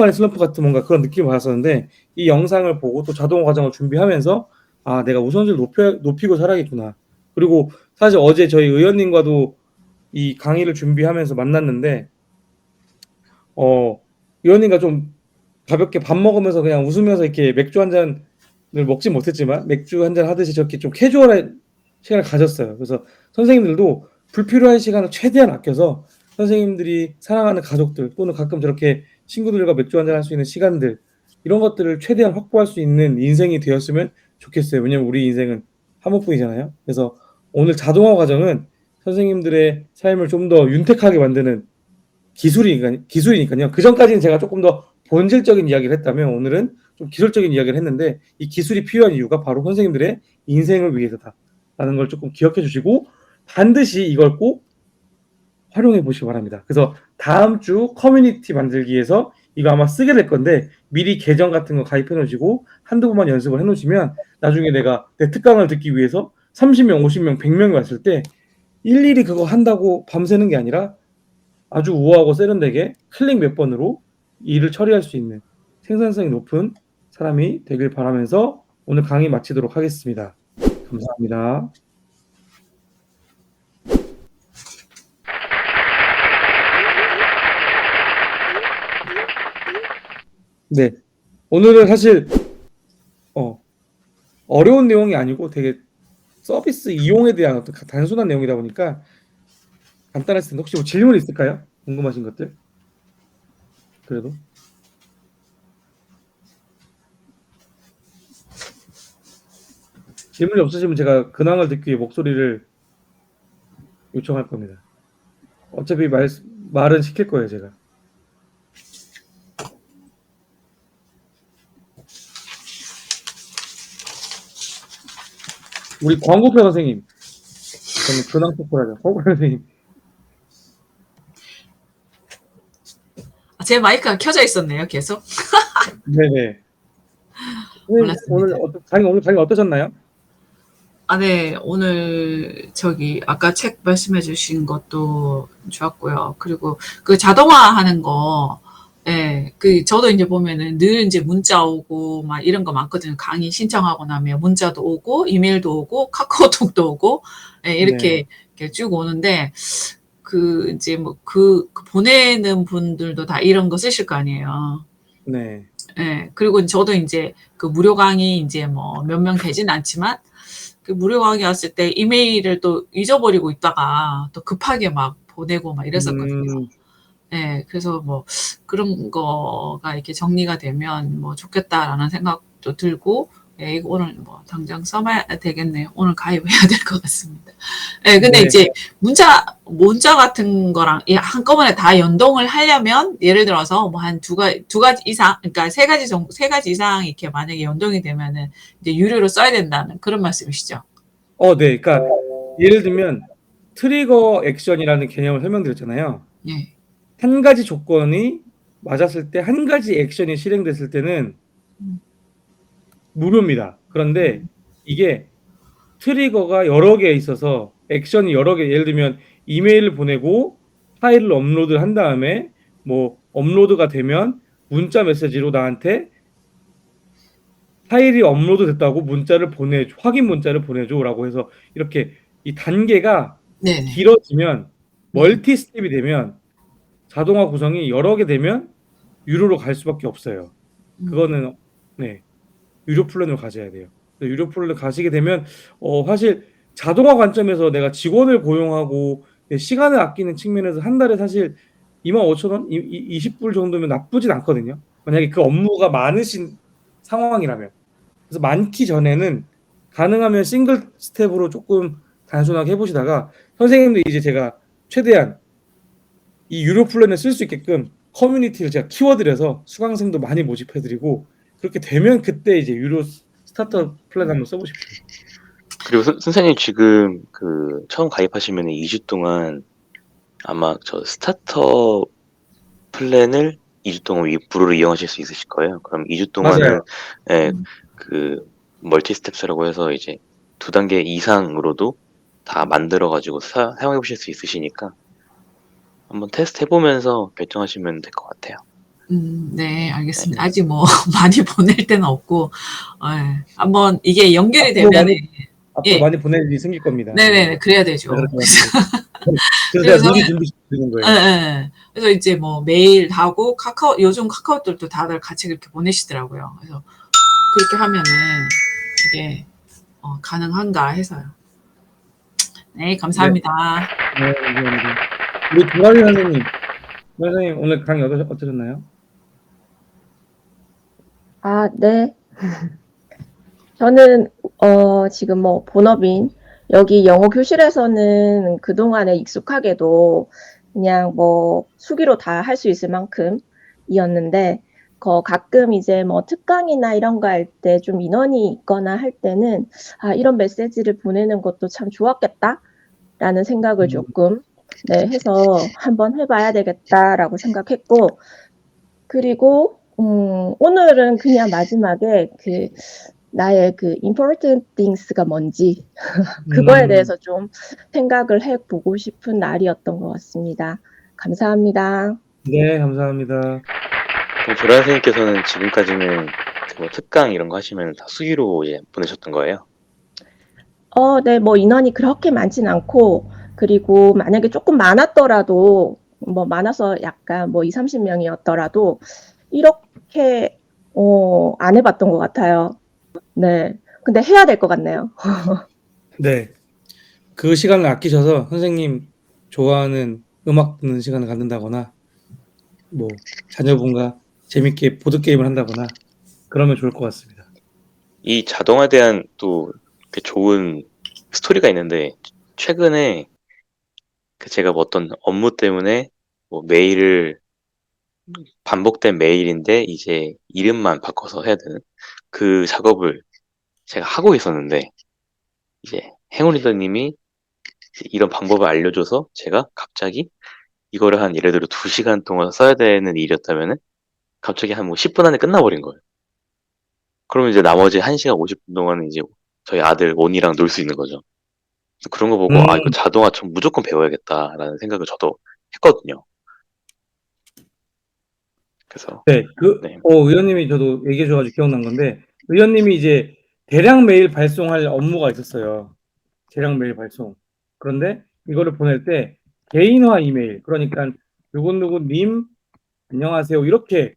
안에 슬럼프 같은 뭔가 그런 느낌을 받았었는데 이 영상을 보고 또 자동화 과정을 준비하면서 아 내가 우선순위를 높이고 살아야겠구나. 그리고 사실 어제 저희 의원님과도 이 강의를 준비하면서 만났는데 의원님과 좀 가볍게 밥 먹으면서 그냥 웃으면서 이렇게 맥주 한 잔을 먹진 못했지만 맥주 한 잔 하듯이 저렇게 좀 캐주얼한 시간을 가졌어요. 그래서 선생님들도 불필요한 시간을 최대한 아껴서 선생님들이 사랑하는 가족들 또는 가끔 저렇게 친구들과 맥주 한잔 할 수 있는 시간들 이런 것들을 최대한 확보할 수 있는 인생이 되었으면 좋겠어요. 왜냐면 우리 인생은 한 번뿐이잖아요. 그래서 오늘 자동화 과정은 선생님들의 삶을 좀 더 윤택하게 만드는 기술이니까요. 그 전까지는 제가 조금 더 본질적인 이야기를 했다면 오늘은 좀 기술적인 이야기를 했는데 이 기술이 필요한 이유가 바로 선생님들의 인생을 위해서다라는 걸 조금 기억해 주시고 반드시 이걸 꼭 활용해 보시기 바랍니다. 그래서 다음 주 커뮤니티 만들기에서 이거 아마 쓰게 될 건데 미리 계정 같은 거 가입해 놓으시고 한두 번만 연습을 해 놓으시면 나중에 내가 내 특강을 듣기 위해서 30명, 50명, 100명이 왔을 때 일일이 그거 한다고 밤새는 게 아니라 아주 우아하고 세련되게 클릭 몇 번으로 일을 처리할 수 있는 생산성이 높은 사람이 되길 바라면서 오늘 강의 마치도록 하겠습니다. 감사합니다. 네, 오늘은 사실 어려운 내용이 아니고 되게 서비스 이용에 대한 어떤 단순한 내용이다 보니까 간단했을 텐데 혹시 뭐 질문 있을까요? 궁금하신 것들? 그래도 질문이 없으시면 제가 근황을 듣기 위해 목소리를 요청할 겁니다. 어차피 말은 시킬 거예요, 제가. 우리 광고표 선생님. 저는 근황 토크를 하죠. 광고표 선생님. 제 마이크가 켜져 있었네요, 계속. 네네. 몰랐습니다. 오늘 강의 어떠셨나요? 네, 오늘 아까 책 말씀해주신 것도 좋았고요. 그리고 그 자동화하는 거, 예, 저도 이제 보면은 늘 이제 문자 오고 막 이런 거 많거든요. 강의 신청하고 나면 문자도 오고 이메일도 오고 카카오톡도 오고, 예, 이렇게 쭉 오는데 이제 보내는 분들도 다 이런 거 쓰실 거 아니에요. 네. 예, 그리고 저도 이제 그 무료 강의 이제 몇 명 되진 않지만 그 무료 강의 왔을 때 이메일을 또 잊어버리고 있다가 또 급하게 막 보내고 막 이랬었거든요. 예, 그래서 그런 거가 이렇게 정리가 되면 좋겠다라는 생각도 들고, 예, 이거 오늘 당장 써봐야 되겠네요. 오늘 가입해야 될 것 같습니다. 예, 근데 네. 이제 문자 같은 거랑 한꺼번에 다 연동을 하려면 예를 들어서 한 두 가지 이상, 그러니까 세 가지 이상 이렇게 만약에 연동이 되면은 이제 유료로 써야 된다는 그런 말씀이시죠? 네. 그러니까 예를 들면 트리거 액션이라는 개념을 설명드렸잖아요. 예. 한 가지 조건이 맞았을 때 한 가지 액션이 실행됐을 때는 무료입니다. 그런데 이게 트리거가 여러 개 있어서 액션이 여러 개, 예를 들면 이메일을 보내고 파일을 업로드를 한 다음에 업로드가 되면 문자 메시지로 나한테 파일이 업로드 됐다고 확인 문자를 보내줘라고 해서 이렇게 이 단계가 네네. 길어지면 멀티 스텝이 되면 자동화 구성이 여러 개 되면 유료로 갈 수밖에 없어요. 그거는 네, 유료 플랜으로 가셔야 돼요. 유료 플랜을 가시게 되면 사실 자동화 관점에서 내가 직원을 고용하고 내 시간을 아끼는 측면에서 한 달에 사실 25,000원, 20불 정도면 나쁘진 않거든요. 만약에 그 업무가 많으신 상황이라면. 그래서 많기 전에는 가능하면 싱글 스텝으로 조금 단순하게 해보시다가 선생님도 이제 제가 최대한 이 유료 플랜을 쓸 수 있게끔 커뮤니티를 제가 키워드려서 수강생도 많이 모집해드리고 그렇게 되면 그때 이제 유료 스타터 플랜 한번 써보십시오. 그리고 선생님 지금 그 처음 가입하시면 2주 동안 아마 저 스타터 플랜을 2주 동안 무료로 이용하실 수 있으실 거예요. 그럼 2주 동안은 맞아요. 예, 그 멀티 스텝스라고 해서 이제 2단계 이상으로도 다 만들어 가지고 사용해 보실 수 있으시니까 한번 테스트 해보면서 결정하시면 될 것 같아요. 네, 알겠습니다. 아직 뭐 많이 보낼 때는 없고, 예, 한번 이게 연결이 되면, 앞으로 예. 많이 보낼 일이 생길 겁니다. 네네, 그래야 되죠. 그래서 제가 미리 준비해 드리는 거예요. 예. 그래서 이제 뭐 메일 하고 요즘 카카오톡도 다들 같이 그렇게 보내시더라고요. 그래서 그렇게 하면은 이게 가능한가 해서요. 네, 감사합니다. 네, 감사합니다. 우리 두라리 선생님 오늘 강의 어떠셨나요? 아, 네. 저는 지금 뭐 본업인 여기 영어 교실에서는 그동안에 익숙하게도 그냥 뭐 수기로 다 할 수 있을 만큼이었는데 가끔 이제 뭐 특강이나 이런 거 할 때 좀 인원이 있거나 할 때는 이런 메시지를 보내는 것도 참 좋았겠다라는 생각을 조금 해서 한번 해봐야 되겠다라고 생각했고, 그리고 오늘은 그냥 마지막에 나의 important things가 뭔지 그거에 대해서 좀 생각을 해보고 싶은 날이었던 것 같습니다. 감사합니다. 네, 감사합니다. 그럼 조란 선생님께서는 지금까지는 뭐 특강 이런 거 하시면 다 수기로 이제 보내셨던 거예요? 네, 뭐 인원이 그렇게 많진 않고, 그리고 만약에 조금 많았더라도, 뭐 많아서 약간 뭐 20-30명이었더라도, 이렇게, 안 해봤던 것 같아요. 네. 근데 해야 될 것 같네요. 네. 그 시간을 아끼셔서 선생님 좋아하는 음악 듣는 시간을 갖는다거나 뭐 자녀분과 재밌게 보드게임을 한다거나 그러면 좋을 것 같습니다. 이 자동화에 대한 또 이렇게 좋은 스토리가 있는데 최근에 제가 뭐 어떤 업무 때문에 뭐 메일을 반복된 메일인데 이제 이름만 바꿔서 해야 되는 그 작업을 제가 하고 있었는데 이제 행운 리더님이 이런 방법을 알려줘서 제가 갑자기 이거를 한 예를 들어 2시간 동안 써야 되는 일이었다면은 갑자기 한 뭐 10분 안에 끝나버린 거예요. 그러면 이제 나머지 1시간 50분 동안은 이제 저희 아들 온이랑 놀 수 있는 거죠. 그런 거 보고 이거 자동화 좀 무조건 배워야겠다라는 생각을 저도 했거든요. 그래서 네, 네. 의원님이 저도 얘기해 줘가지고 기억난 건데 의원님이 이제 대량 메일 발송할 업무가 있었어요. 대량 메일 발송. 그런데 이거를 보낼 때 개인화 이메일, 그러니까 누구누구님 안녕하세요 이렇게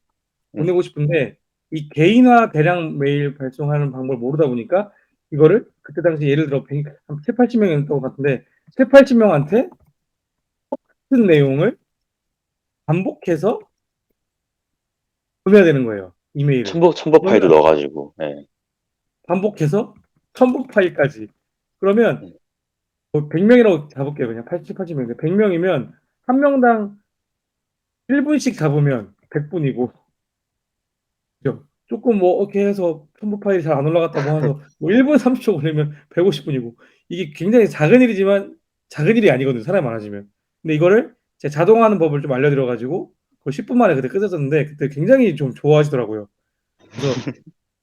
보내고 싶은데 이 개인화 대량 메일 발송하는 방법을 모르다 보니까 이거를 그때 당시 예를 들어 한 7, 80명이었던 것 같은데 7, 80명한테 똑같은 내용을 반복해서 보내야 되는 거예요. 이메일을. 첨부 파일도 넣어가지고. 네. 반복해서 첨부 파일까지. 그러면 100명이라고 잡을게요. 그냥 80명. 100명이면 한 명당 1분씩 잡으면 100분이고 조금 뭐 이렇게 해서 첨부 파일이 잘 안 올라갔다고 해서 뭐 1분 30초 걸리면 150분이고 이게 굉장히 작은 일이지만 작은 일이 아니거든요. 사람이 많아지면. 근데 이거를 제가 자동화하는 법을 좀 알려드려 가지고 10분 만에 그때 끝냈었는데 그때 굉장히 좀 좋아하시더라고요. 그래서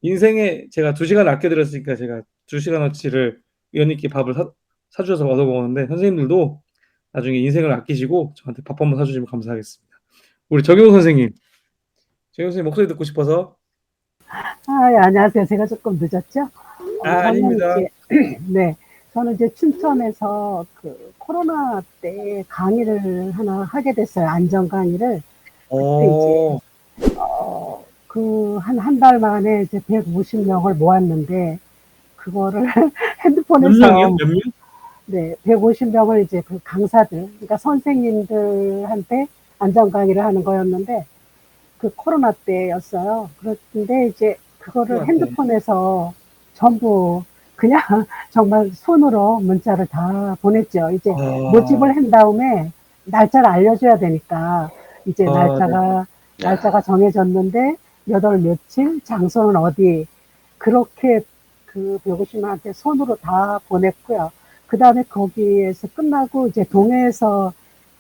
인생에 제가 2시간 아껴드렸으니까 제가 2시간어치를 의원님께 밥을 사주셔서 얻어 먹었는데 선생님들도 나중에 인생을 아끼시고 저한테 밥 한번 사주시면 감사하겠습니다. 우리 정용 선생님 목소리 듣고 싶어서. 예, 안녕하세요. 제가 조금 늦었죠? 아닙니다. 네. 저는 이제 춘천에서 그 코로나 때 강의를 하나 하게 됐어요. 안전 강의를. 그때 이제 한 달 만에 이제 150명을 모았는데, 그거를 몇 명이요? 핸드폰에서, 몇 명? 네, 150명을 이제 그 강사들, 그러니까 선생님들한테 안전 강의를 하는 거였는데, 그 코로나 때였어요. 그런데 이제 그거를 코로나 때. 핸드폰에서 전부 그냥 정말 손으로 문자를 다 보냈죠. 이제 모집을 한 다음에 날짜를 알려줘야 되니까 이제 네. 날짜가 정해졌는데 몇 월 며칠, 장소는 어디, 그렇게 그 150명한테 손으로 다 보냈고요. 그 다음에 거기에서 끝나고 이제 동해에서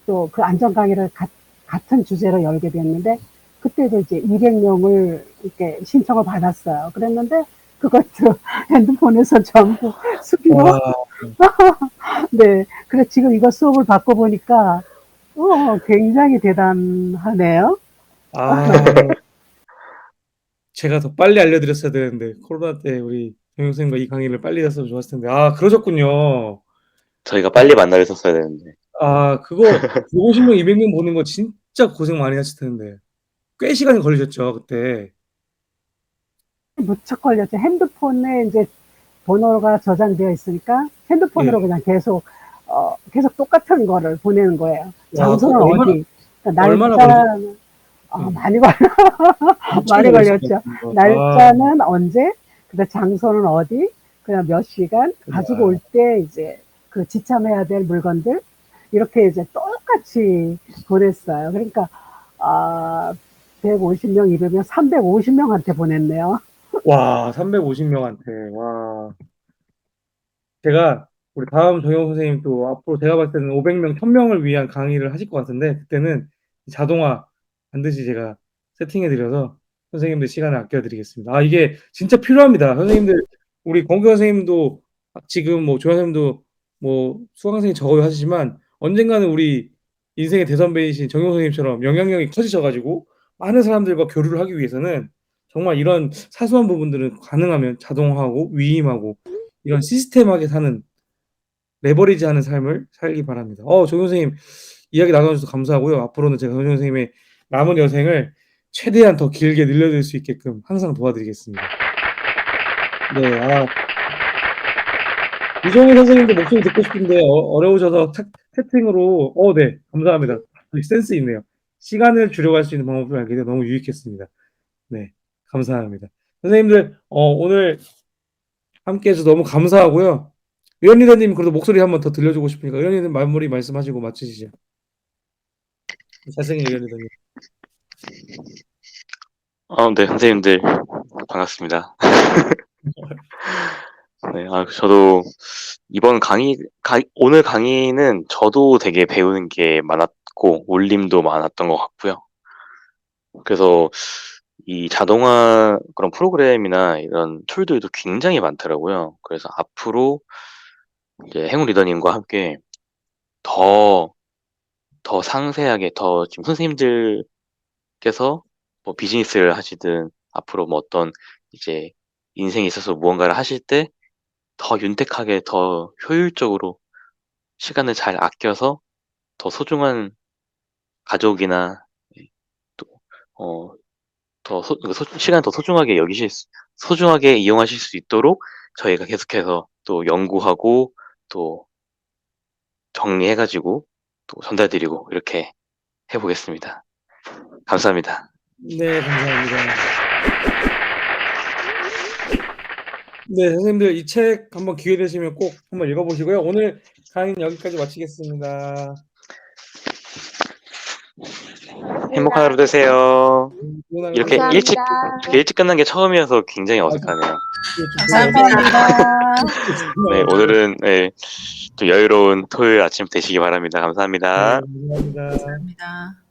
또 그 안전 강의를 같은 주제로 열게 됐는데, 그때도 이제 200명을 이렇게 신청을 받았어요. 그랬는데 그것도 핸드폰에서 전부 수기로. 와, 네. 그래서 지금 이거 수업을 받고 보니까 굉장히 대단하네요. 아, 제가 더 빨리 알려드렸어야 되는데 코로나 때 우리 정용 선생님과 이 강의를 빨리 했으면 좋았을 텐데. 아, 그러셨군요. 저희가 빨리 만나려 했었어야 되는데. 아, 그거 150명, 200명 보는 거 진짜 고생 많이 하실 텐데. 꽤 시간이 걸리셨죠, 그때. 무척 걸렸죠. 핸드폰에 이제 번호가 저장되어 있으니까 예. 핸드폰으로 그냥 계속 똑같은 거를 보내는 거예요. 와, 장소는 그거 어디, 그러니까 얼마나 날짜는, 예. 많이 걸려. 엄청 많이 걸리실 것 걸렸죠. 같은데. 날짜는 언제, 그다음 장소는 어디, 그다음 몇 시간, 가지고 올 때 이제 그 지참해야 될 물건들, 이렇게 이제 똑같이 보냈어요. 그러니까, 150명, 200명, 350명한테 보냈네요. 와, 350명한테. 와. 제가 우리 다음 정용 선생님 또 앞으로 제가 봤을 때는 500명, 1000명을 위한 강의를 하실 것 같은데 그때는 자동화 반드시 제가 세팅해 드려서 선생님들 시간을 아껴 드리겠습니다. 아, 이게 진짜 필요합니다. 선생님들 우리 권교 선생님도 지금 뭐 조현 선생님도 뭐 수강생이 적어요 하시지만 언젠가는 우리 인생의 대선배이신 정용 선생님처럼 영향력이 커지셔 가지고 많은 사람들과 교류를 하기 위해서는 정말 이런 사소한 부분들은 가능하면 자동화하고 위임하고 이런 시스템하게 사는 레버리지하는 삶을 살기 바랍니다. 정용 선생님 이야기 나눠주셔서 감사하고요. 앞으로는 제가 정용 선생님의 남은 여생을 최대한 더 길게 늘려드릴 수 있게끔 항상 도와드리겠습니다. 네, 이종희 선생님도 목소리 듣고 싶은데 어려우셔서 채팅으로 네, 감사합니다. 센스 있네요. 시간을 줄여갈 수 있는 방법을 알게 돼 너무 유익했습니다. 네, 감사합니다. 선생님들 오늘 함께해서 너무 감사하고요. 의원 리더님 그래도 목소리 한번 더 들려주고 싶으니까 의원 리더님 마무리 말씀하시고 마치시죠. 잘생긴 의원 리더님. 네, 선생님들 반갑습니다. 네, 저도 이번 오늘 강의는 저도 되게 배우는 게 많았고 울림도 많았던 것 같고요. 그래서 이 자동화 그런 프로그램이나 이런 툴들도 굉장히 많더라고요. 그래서 앞으로 이제 행운 리더님과 함께 더 상세하게 지금 선생님들께서 뭐 비즈니스를 하시든 앞으로 뭐 어떤 이제 인생에 있어서 무언가를 하실 때 더 윤택하게 더 효율적으로 시간을 잘 아껴서 더 소중한 가족이나 또 시간을 더 소중하게 이용하실 수 있도록 저희가 계속해서 또 연구하고 또 정리해가지고 또 전달드리고 이렇게 해보겠습니다. 감사합니다. 네, 감사합니다. 네, 선생님들 이 책 한번 기회 되시면 꼭 한번 읽어보시고요. 오늘 강의는 여기까지 마치겠습니다. 행복한 하루 되세요. 이렇게 감사합니다. 일찍 끝난 게 처음이어서 굉장히 어색하네요. 감사합니다. 네, 오늘은 좀 여유로운 토요일 아침 되시기 바랍니다. 감사합니다. 네, 감사합니다. 감사합니다.